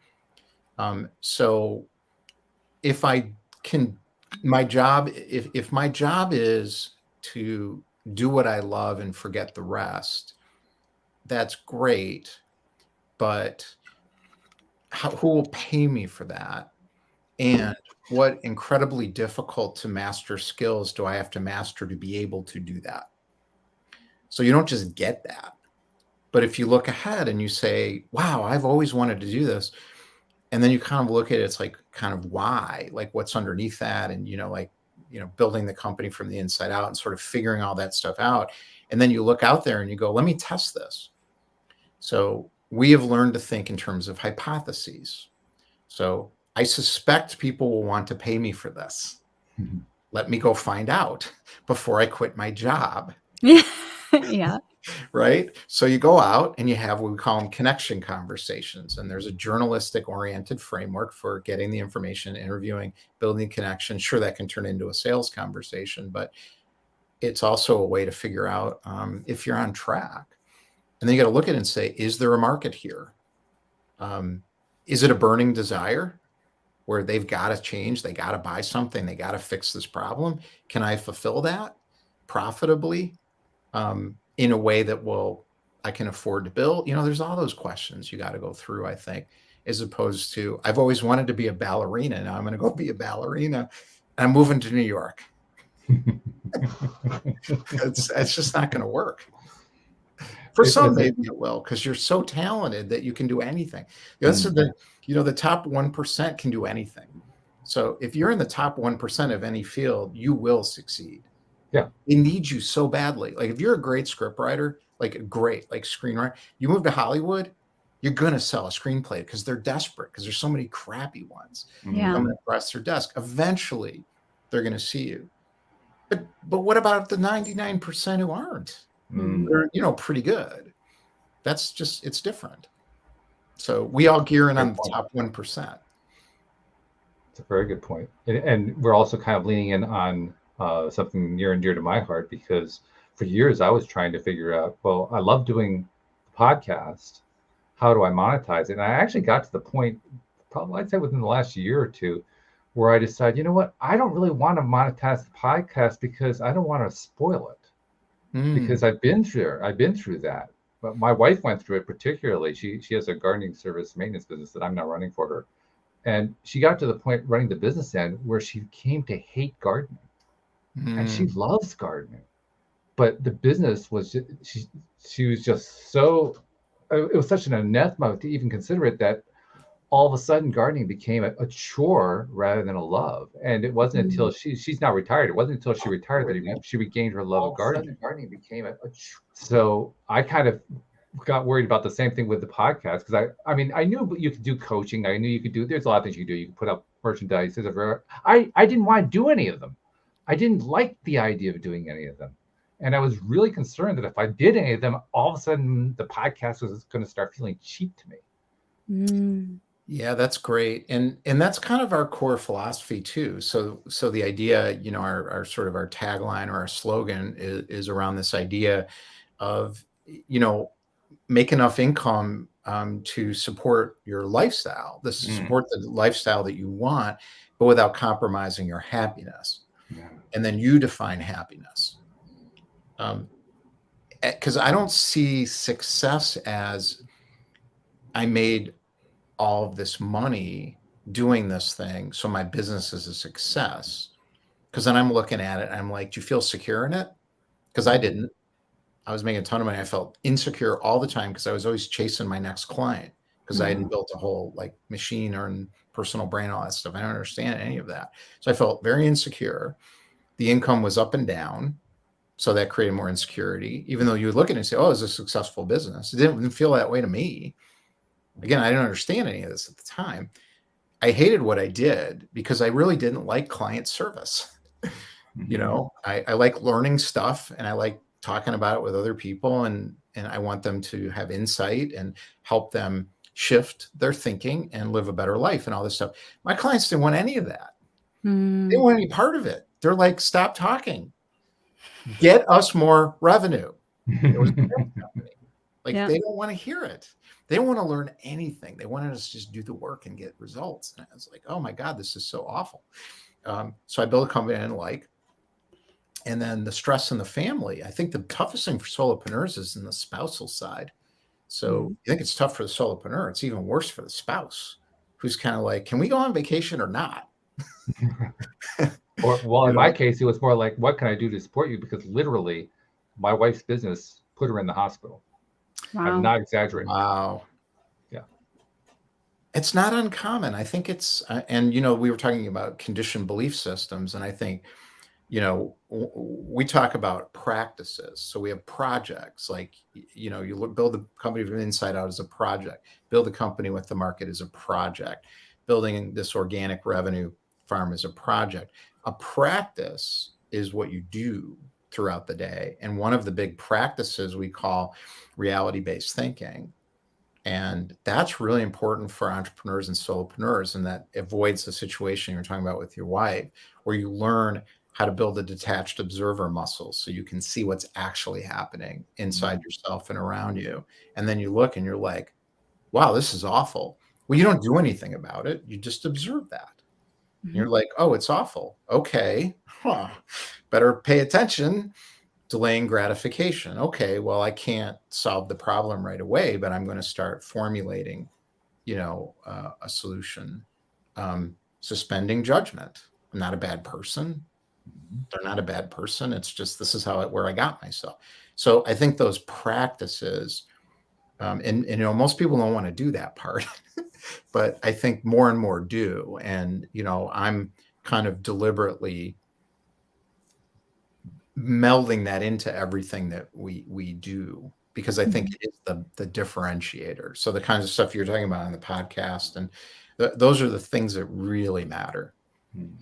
So if my job is to do what I love and forget the rest, that's great. But who will pay me for that? And what incredibly difficult to master skills do I have to master to be able to do that? So you don't just get that. But if you look ahead and you say, wow, I've always wanted to do this. And then you kind of look at it, it's like kind of why, like what's underneath that. And, building the company from the inside out and sort of figuring all that stuff out. And then you look out there and you go, let me test this. So we have learned to think in terms of hypotheses. So I suspect people will want to pay me for this. Mm-hmm. Let me go find out before I quit my job. Yeah. Right. So you go out and you have what we call them connection conversations. And there's a journalistic oriented framework for getting the information, interviewing, building connection. Sure, that can turn into a sales conversation, but it's also a way to figure out if you're on track. And then you got to look at it and say, is there a market here? Is it a burning desire where they've got to change? They got to buy something. They got to fix this problem. Can I fulfill that profitably in a way that I can afford to build? There's all those questions you got to go through, I think, as opposed to, I've always wanted to be a ballerina. Now I'm going to go be a ballerina and I'm moving to New York. It's just not going to work. For some, maybe it will, because you're so talented that you can do anything. The top 1% can do anything. So if you're in the top 1% of any field, you will succeed. Yeah. They need you so badly. Like if you're a great scriptwriter, like screenwriter, you move to Hollywood, you're going to sell a screenplay because they're desperate, because there's so many crappy ones. Yeah. Coming across their desk. Eventually, they're going to see you. But what about the 99% who aren't? They're, pretty good. It's different. So we all gear in on the top 1%. It's a very good point. And we're also kind of leaning in on something near and dear to my heart, because for years I was trying to figure out, well, I love doing the podcast. How do I monetize it? And I actually got to the point, probably I'd say within the last year or two, where I decided, you know what, I don't really want to monetize the podcast because I don't want to spoil it. Because I've been through that. But my wife went through it particularly. She has a gardening service maintenance business that I'm now running for her. And she got to the point running the business end where she came to hate gardening. And she loves gardening. But the business was just, she was just so, it was such an anathema to even consider it, that all of a sudden gardening became a chore rather than a love. And it wasn't until she's now retired. It wasn't until she retired that she regained her love of gardening. Gardening became a chore. So I kind of got worried about the same thing with the podcast, because I mean, I knew you could do coaching. I knew you could do, there's a lot of things you could do. You could put up merchandise. I didn't want to do any of them. I didn't like the idea of doing any of them. And I was really concerned that if I did any of them, all of a sudden the podcast was going to start feeling cheap to me. Yeah, that's great. And that's kind of our core philosophy too. So the idea, you know, our sort of our tagline or our slogan is around this idea of, you know, make enough income to support your lifestyle, support the lifestyle that you want, but without compromising your happiness. And then you define happiness. Because I don't see success as I made all of this money doing this thing, so my business is a success. Because then I'm looking at it and I'm like, do you feel secure in it? Because I didn't. I was making a ton of money. I felt insecure all the time because I was always chasing my next client, because I hadn't built a whole like machine or personal brand, all that stuff. I don't understand any of that. So I felt very insecure. The income was up and down. So that created more insecurity, even though you would look at it and say, oh, it's a successful business. It didn't feel that way to me. Again, I didn't understand any of this at the time. I hated what I did because I really didn't like client service. You know, I like learning stuff and I like talking about it with other people, and I want them to have insight and help them shift their thinking and live a better life and all this stuff. My clients didn't want any of that. They didn't want any part of it. They're like, stop talking. Get us more revenue. It was a company. Like, they don't want to hear it. They don't want to learn anything. They wanted us to just do the work and get results. And I was like, oh my God, this is so awful. So I built a company I didn't like. And then the stress in the family. I think the toughest thing for solopreneurs is in the spousal side. So you think it's tough for the solopreneur. It's even worse for the spouse, who's kind of like, can we go on vacation or not? Or, well, in my case, it was more like, what can I do to support you? Because literally, my wife's business put her in the hospital. Wow. I'm not exaggerating. Wow. Yeah. It's not uncommon. I think it's, and, you know, we were talking about conditioned belief systems. And I think, you know, we talk about practices. So we have projects, like, you know, you build the company from the inside out as a project, build a company with the market as a project, building this organic revenue farm as a project. A practice is what you do throughout the day. And one of the big practices we call reality-based thinking. And that's really important for entrepreneurs and solopreneurs. And that avoids the situation you're talking about with your wife, where you learn how to build a detached observer muscle so you can see what's actually happening inside yourself and around you. And then you look and you're like, wow, this is awful. Well, you don't do anything about it. You just observe that. And you're like, oh, it's awful. Okay. Better pay attention. Delaying gratification. Okay, well, I can't solve the problem right away, but I'm going to start formulating, you know, a solution. Suspending judgment. I'm not a bad person. They're not a bad person. It's just, this is where I got myself. So I think those practices, and you know, most people don't want to do that part, but I think more and more do. And, you know, I'm kind of deliberately melding that into everything that we do, because I think it is the differentiator. So the kinds of stuff you're talking about on the podcast, and those are the things that really matter.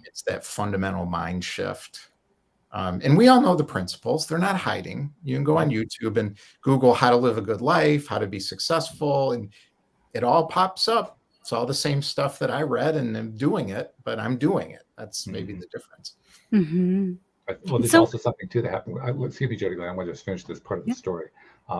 It's that fundamental mind shift. And we all know the principles. They're not hiding. You can go on YouTube and Google how to live a good life, how to be successful, and it all pops up. It's all the same stuff that I read, and I'm doing it, but I'm doing it. That's maybe the difference. Well, there's also something too that happened. Excuse me, Jody, I want to just finish this part of the story.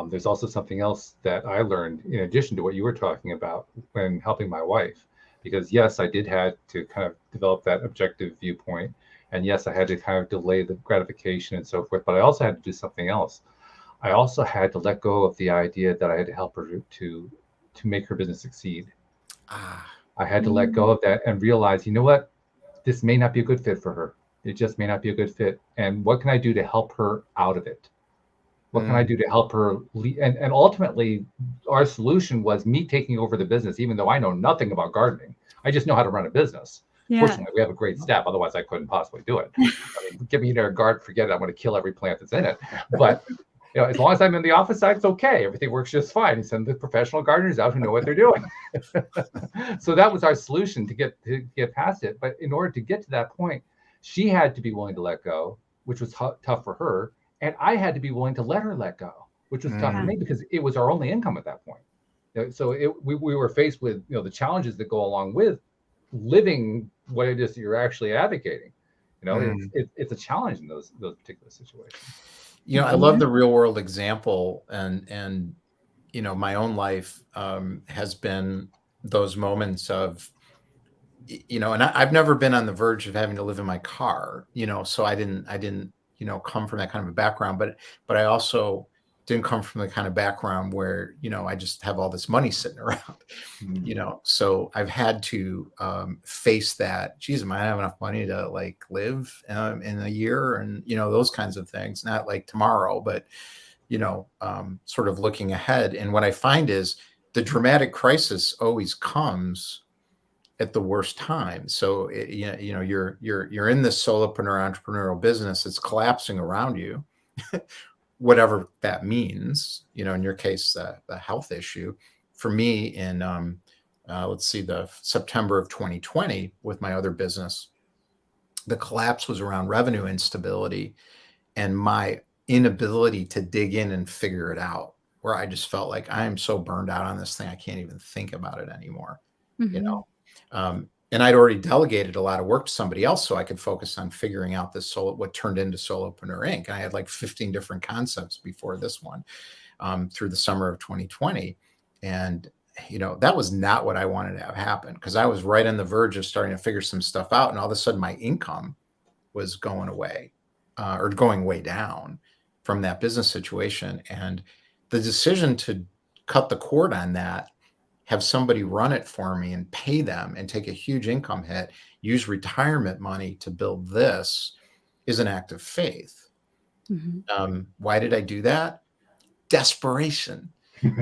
There's also something else that I learned in addition to what you were talking about when helping my wife, because yes, I did have to kind of develop that objective viewpoint. And yes, I had to kind of delay the gratification and so forth, but I also had to do something else. I also had to let go of the idea that I had to help her to make her business succeed. I had to let go of that and realize, you know what, this may not be a good fit for her. It just may not be a good fit. And what can I do to help her out of it? What can I do to help her? And ultimately, our solution was me taking over the business, even though I know nothing about gardening. I just know how to run a business. Yeah. Fortunately, we have a great staff. Otherwise, I couldn't possibly do it. I mean, give me their garden, forget it. I'm going to kill every plant that's in it. But as long as I'm in the office side, it's okay. Everything works just fine. You send the professional gardeners out who know what they're doing. So that was our solution to get past it. But in order to get to that point, she had to be willing to let go, which was tough for her. And I had to be willing to let her let go, which was tough for me because it was our only income at that point. So we were faced with the challenges that go along with living what it is that you're actually advocating. It's a challenge in those particular situations. I love the real world example, and my own life has been those moments of, and I've never been on the verge of having to live in my car, so I didn't come from that kind of a background, but I also didn't come from the kind of background where, I just have all this money sitting around, so I've had to face that, geez, am I have enough money to like live in a year, and, those kinds of things, not like tomorrow, but, sort of looking ahead. And what I find is the dramatic crisis always comes at the worst time. So you're in this solopreneur entrepreneurial business, it's collapsing around you, whatever that means. In your case, the health issue. For me, in the September of 2020, with my other business, the collapse was around revenue instability and my inability to dig in and figure it out. Where I just felt like I am so burned out on this thing, I can't even think about it anymore. And I'd already delegated a lot of work to somebody else so I could focus on figuring out what turned into Solopreneur Inc. And I had like 15 different concepts before this one through the summer of 2020. And, that was not what I wanted to have happen, because I was right on the verge of starting to figure some stuff out. And all of a sudden my income was going away or going way down from that business situation. And the decision to cut the cord on that, have somebody run it for me and pay them and take a huge income hit, use retirement money to build this, is an act of faith. Why did I do that? Desperation.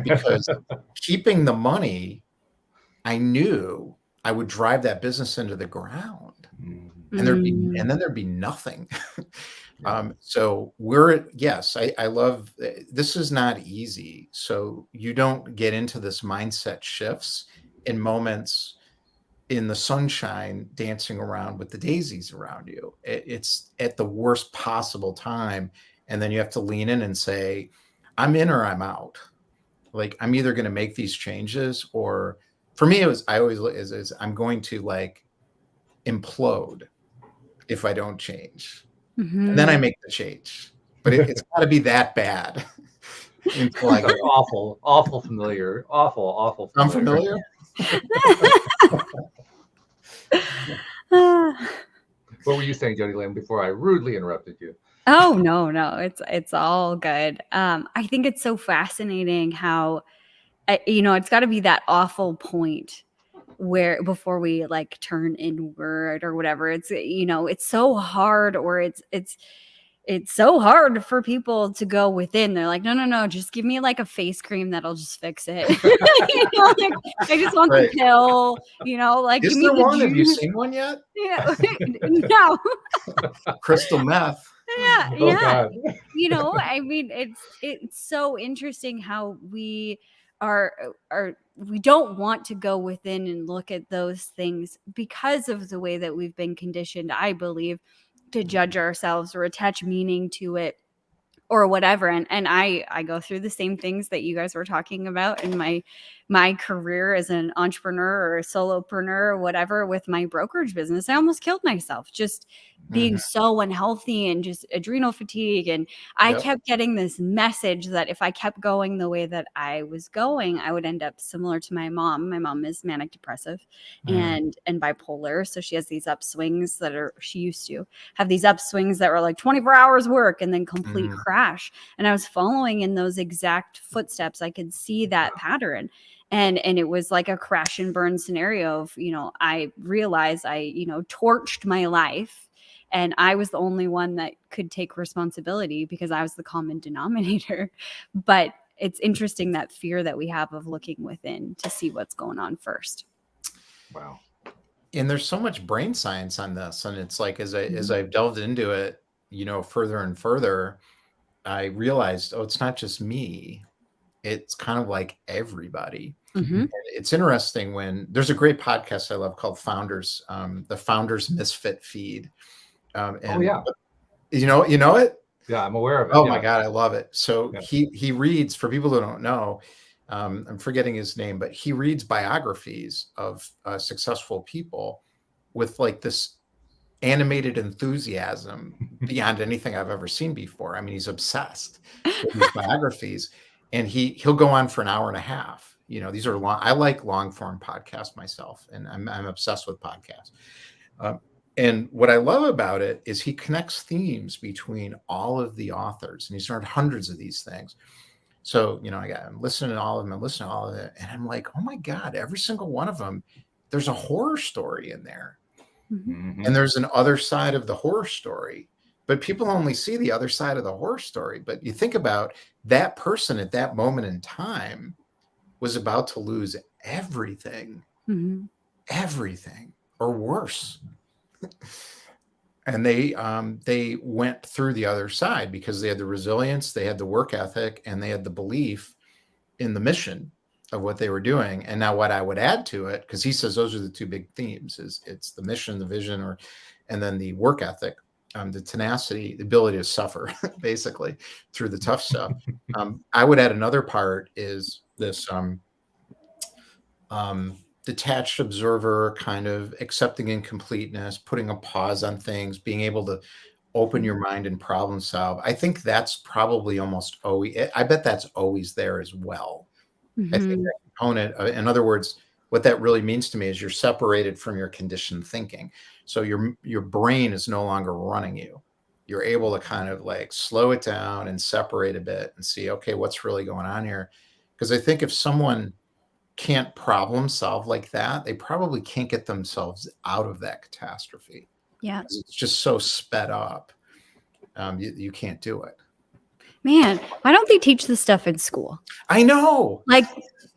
Because keeping the money, I knew I would drive that business into the ground, and there'd be nothing. So I love, this is not easy. So you don't get into this mindset shifts in moments in the sunshine, dancing around with the daisies around you. It's at the worst possible time. And then you have to lean in and say, I'm in or I'm out. Like, I'm either going to make these changes, or for me, I'm going to like implode if I don't change. And then I make the change, but it's got to be that bad. Until I go awful familiar, awful. I'm familiar. What were you saying, Jody Lynn, before I rudely interrupted you? Oh, no, it's all good. I think it's so fascinating how, it's got to be that awful point where before we like turn inward or whatever. It's, it's so hard, or it's so hard for people to go within. They're like, no, just give me like a face cream that'll just fix it. I just want the pill, like, is give there me the one? juice. Have you seen one yet? Yeah. No. Crystal meth. Yeah. Oh, God. I mean, it's so interesting how we we don't want to go within and look at those things because of the way that we've been conditioned, I believe, to judge ourselves or attach meaning to it or whatever. And I go through the same things that you guys were talking about in my my career as an entrepreneur or a solopreneur or whatever with my brokerage business, I almost killed myself just being so unhealthy and just adrenal fatigue. And I kept getting this message that if I kept going the way that I was going, I would end up similar to my mom. My mom is manic depressive and bipolar. So she has these upswings she used to have these upswings that were like 24 hours work and then complete crash. And I was following in those exact footsteps. I could see that pattern. And it was like a crash and burn scenario of, I realized I, torched my life. And I was the only one that could take responsibility because I was the common denominator. But it's interesting that fear that we have of looking within to see what's going on first. Wow. And there's so much brain science on this. And it's like, as I've delved into it, further and further, I realized, it's not just me. It's kind of like everybody. It's interesting when there's a great podcast I love called Founders, the Founders Misfit Feed. You know it? Yeah, I'm aware of it. Oh my God, I love it. So he reads, for people who don't know, I'm forgetting his name, but he reads biographies of successful people with like this animated enthusiasm beyond anything I've ever seen before. I mean, he's obsessed with these biographies, and he'll go on for an hour and a half. These are long. I like long form podcasts myself, and I'm obsessed with podcasts. And what I love about it is he connects themes between all of the authors, and he's heard hundreds of these things. So, I'm listening to all of them, and I'm like, oh my God, every single one of them, there's a horror story in there. And there's an other side of the horror story, but people only see the other side of the horror story. But you think about that person at that moment in time was about to lose everything, everything, or worse. And they went through the other side because they had the resilience, they had the work ethic, and they had the belief in the mission of what they were doing. And now what I would add to it, because he says those are the two big themes, it's the mission, the vision, and then the work ethic, the tenacity, the ability to suffer basically through the tough stuff. I would add another part is this detached observer, kind of accepting incompleteness, putting a pause on things, being able to open your mind and problem solve. I think that's probably almost always, I bet that's always there as well. I think that component, in other words, what that really means to me is you're separated from your conditioned thinking. So your brain is no longer running you. You're able to kind of like slow it down and separate a bit and see, okay, what's really going on here? Because I think if someone can't problem solve like that, they probably can't get themselves out of that catastrophe. Yeah. It's just so sped up. You can't do it. Man, why don't they teach this stuff in school? I know. Like,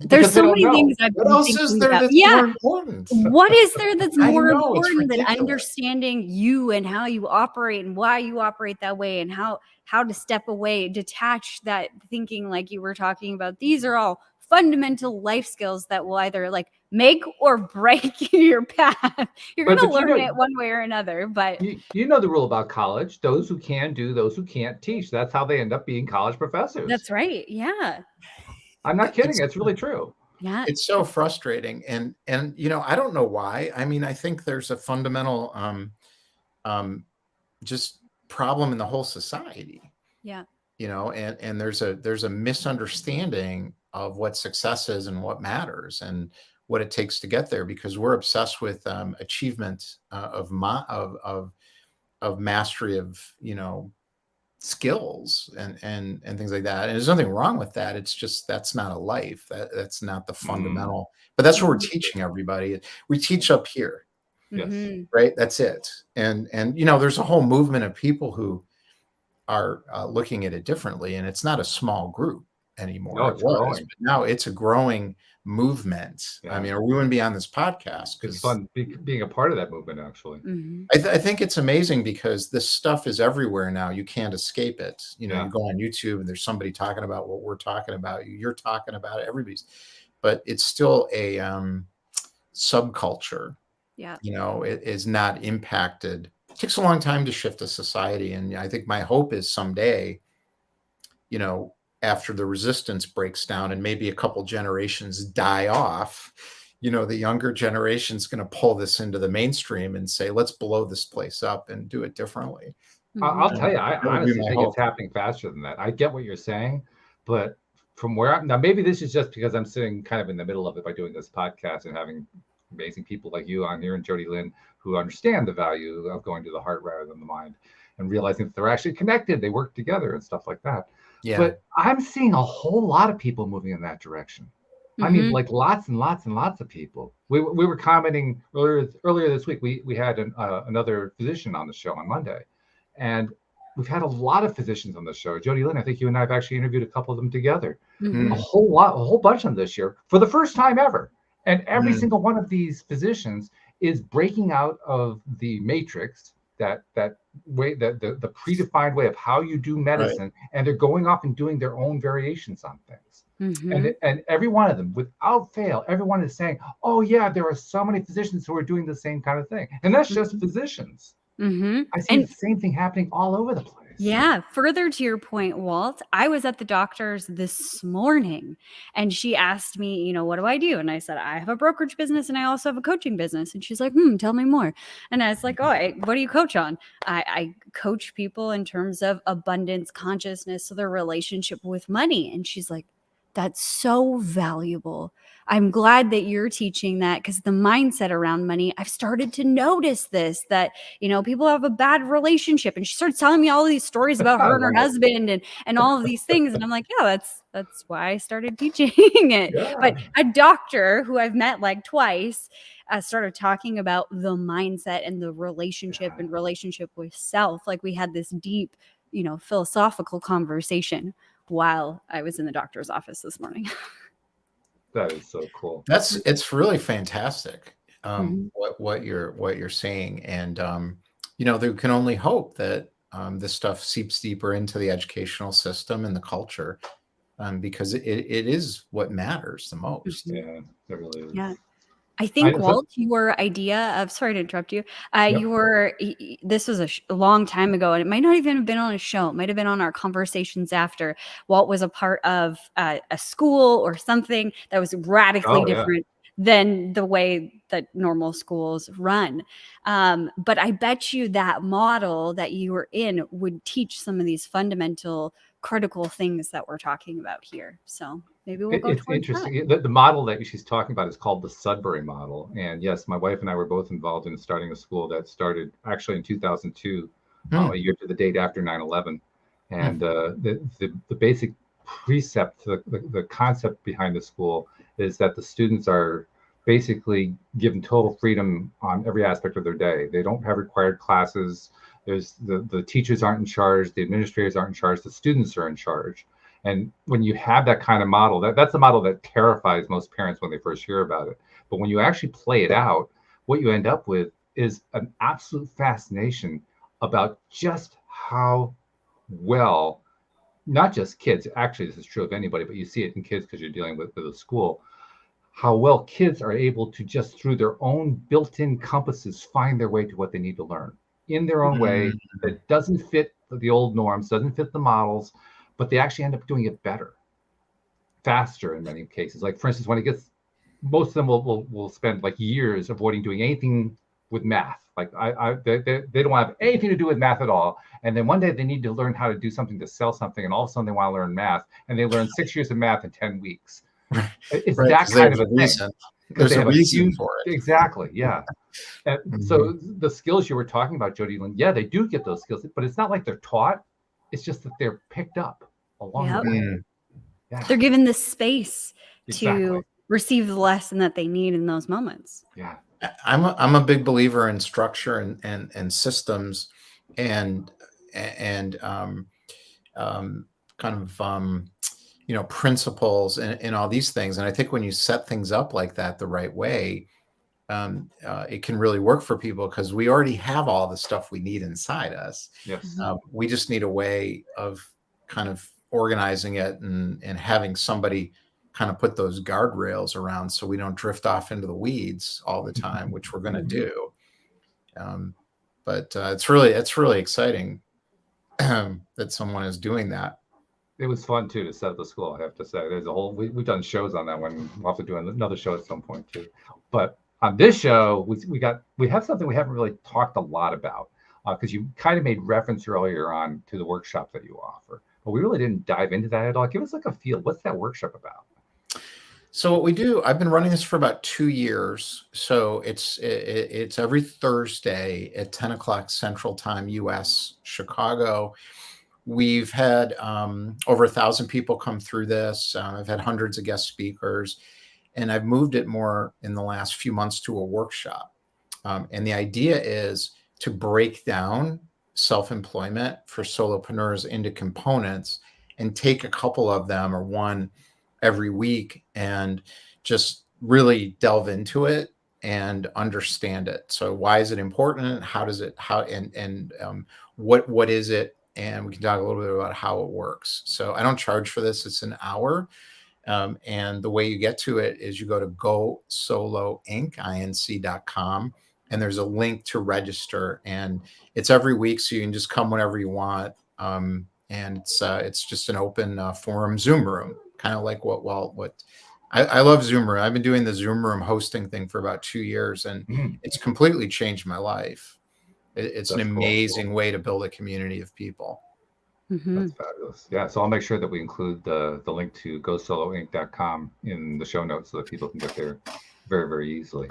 there's so many things I've been What else is there that's more important? What is there that's more know, important than understanding you and how you operate and why you operate that way and how to step away, detach that thinking like you were talking about? These are all fundamental life skills that will either like make or break your path. You're going to learn it one way or another. But you know the rule about college: those who can do, those who can't teach. That's how they end up being college professors. That's right. Yeah. I'm not kidding. It's really true. Yeah. It's so frustrating. And I don't know why. I mean, I think there's a fundamental just problem in the whole society. Yeah. And there's a misunderstanding of what success is and what matters and what it takes to get there, because we're obsessed with achievement of mastery of skills and things like that. And there's nothing wrong with that. It's just that's not a life. That's not the fundamental. But that's what we're teaching everybody. We teach up here. Yes. Right. That's it. And there's a whole movement of people who are looking at it differently, and it's not a small group anymore. No, it's growing. But now it's a growing movement. Yeah. I mean, we wouldn't be on this podcast. It's fun being a part of that movement, actually. I think it's amazing because this stuff is everywhere now. You can't escape it. You go on YouTube and there's somebody talking about what we're talking about. You're talking about it. Everybody's, but it's still a subculture. Yeah. It is not impacted. It takes a long time to shift a society. And I think my hope is someday, after the resistance breaks down and maybe a couple generations die off, the younger generation's going to pull this into the mainstream and say, let's blow this place up and do it differently. I'll tell you, I That would be honestly my think hope. it's happening faster than that. I get what you're saying, but from where I'm now, maybe this is just because I'm sitting kind of in the middle of it by doing this podcast and having amazing people like you on here and Jody Lynn who understand the value of going to the heart rather than the mind and realizing that they're actually connected, they work together and stuff like that. Yeah. But I'm seeing a whole lot of people moving in that direction. I mean, like lots and lots and lots of people. We were commenting earlier this week. We had another physician on the show on Monday, and we've had a lot of physicians on the show. Jody Lynn, I think you and I have actually interviewed a couple of them together. A whole bunch of them this year for the first time ever. And every single one of these physicians is breaking out of the matrix, that way, the predefined way of how you do medicine, and they're going off and doing their own variations on things. And every one of them, without fail, everyone is saying, oh yeah, there are so many physicians who are doing the same kind of thing. And that's just physicians. I see the same thing happening all over the place. Yeah. Further to your point, Walt, I was at the doctor's this morning and she asked me, what do I do? And I said, I have a brokerage business and I also have a coaching business. And she's like, tell me more. And I was like, what do you coach on? I coach people in terms of abundance consciousness, so their relationship with money. And she's like, that's so valuable. I'm glad that you're teaching that, because the mindset around money, I've started to notice this, that, people have a bad relationship. And she started telling me all these stories about her and her husband and all of these things. And I'm like, yeah, that's why I started teaching it. Yeah. But a doctor who I've met like twice started talking about the mindset and the relationship and relationship with self. Like we had this deep, philosophical conversation while I was in the doctor's office this morning. That is so cool. It's really fantastic. What you're saying. And, they can only hope that this stuff seeps deeper into the educational system and the culture, because it is what matters the most. Yeah, it really is. Yeah. I think, Walt, your idea of, sorry to interrupt you, this was a long time ago, and it might not even have been on a show. It might have been on our conversations after. Walt was a part of a school or something that was radically different than the way that normal schools run. But I bet you that model that you were in would teach some of these fundamental critical things that we're talking about here. So maybe we'll go. It's interesting. The model that she's talking about is called the Sudbury model. And yes, my wife and I were both involved in starting a school that started actually in 2002, a year to the date after 9/11. And the basic precept, the concept behind the school is that the students are basically given total freedom on every aspect of their day. They don't have required classes. There's the teachers aren't in charge, the administrators aren't in charge, the students are in charge. And when you have that kind of model, that's a model that terrifies most parents when they first hear about it. But when you actually play it out, what you end up with is an absolute fascination about just how well, not just kids, actually this is true of anybody, but you see it in kids because you're dealing with a school, how well kids are able to just through their own built-in compasses find their way to what they need to learn in their own way that doesn't fit the old norms, doesn't fit the models, but they actually end up doing it better, faster in many cases. Like for instance, when it gets, most of them will spend like years avoiding doing anything with math. Like they don't want to have anything to do with math at all. And then one day they need to learn how to do something to sell something, and all of a sudden they want to learn math, and they learn 6 years of math in 10 weeks. It's that kind of a thing. There's a reason for it. Exactly. Yeah. So the skills you were talking about, Jody Lynn, yeah, they do get those skills, but it's not like they're taught. It's just that they're picked up along the way. Yeah. They're given the space to receive the lesson that they need in those moments. Yeah. I'm a big believer in structure and systems and principles and all these things. And I think when you set things up like that the right way, it can really work for people, because we already have all the stuff we need inside us. Yes. We just need a way of kind of organizing it and having somebody kind of put those guardrails around so we don't drift off into the weeds all the time, which we're going to do. But it's really exciting that someone is doing that. It was fun too to set up the school. I have to say, there's a whole we've done shows on that one. We'll have to do another show at some point too. But on this show, we have something we haven't really talked a lot about because you kind of made reference earlier on to the workshop that you offer, but we really didn't dive into that at all. Give us like a feel. What's that workshop about? So what we do, I've been running this for about 2 years. So it's every Thursday at 10 o'clock Central Time, US, Chicago. We've had over 1,000 people come through this. I've had hundreds of guest speakers, and I've moved it more in the last few months to a workshop. And the idea is to break down self-employment for solopreneurs into components and take a couple of them or one every week and just really delve into it and understand it. So why is it important? How does it, what is it? And we can talk a little bit about how it works. So I don't charge for this. It's an hour. And the way you get to it is you go to GoSoloInc.com, and there's a link to register, and it's every week. So you can just come whenever you want. And it's just an open forum Zoom room, kind of like what I love Zoom room. I've been doing the Zoom room hosting thing for about 2 years, and it's completely changed my life. It's an amazing way to build a community of people. That's fabulous. Yeah. So I'll make sure that we include the link to GoSoloInc.com in the show notes so that people can get there very, very easily.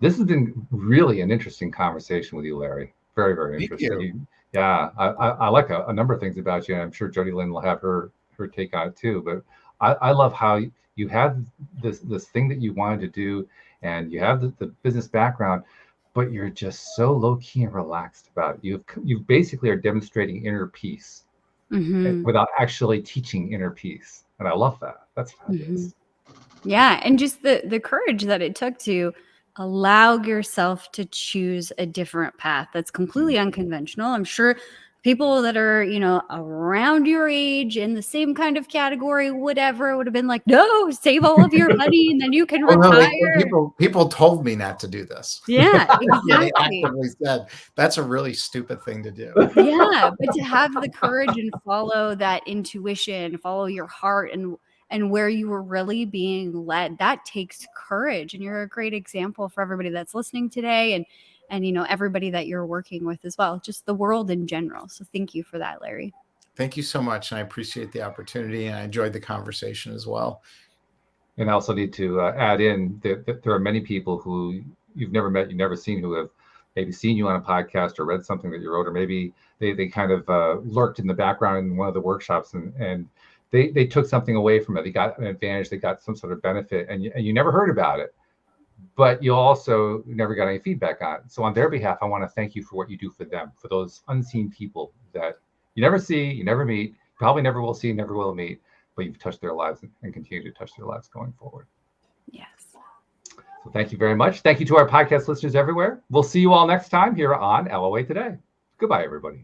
This has been really an interesting conversation with you, Larry. Very, very interesting. Yeah. I like a number of things about you, and I'm sure Jody Lynn will have her take on it too. But I love how you have this thing that you wanted to do, and you have the business background, but you're just so low key and relaxed about it. You basically are demonstrating inner peace without actually teaching inner peace, and I love that. That's fabulous. Yeah, and just the courage that it took to allow yourself to choose a different path that's completely unconventional. I'm sure people that are, around your age in the same kind of category, whatever, would have been like, no, save all of your money and then you can retire. No, people told me not to do this. Yeah, exactly. They actively said that's a really stupid thing to do. Yeah, but to have the courage and follow that intuition, follow your heart and where you were really being led, that takes courage. And you're a great example for everybody that's listening today and everybody that you're working with as well, just the world in general. So thank you for that, Larry. Thank you so much. And I appreciate the opportunity, and I enjoyed the conversation as well. And I also need to add in that there are many people who you've never met, you've never seen, who have maybe seen you on a podcast or read something that you wrote, or maybe they kind of lurked in the background in one of the workshops and they took something away from it. They got an advantage, they got some sort of benefit, and you never heard about it, but you also never got any feedback on it. So on their behalf, I want to thank you for what you do for them, for those unseen people that you never see, you never meet, probably never will see, never will meet, but you've touched their lives and continue to touch their lives going forward. Yes. So thank you very much. Thank you to our podcast listeners everywhere. We'll see you all next time here on LOA Today. Goodbye, everybody.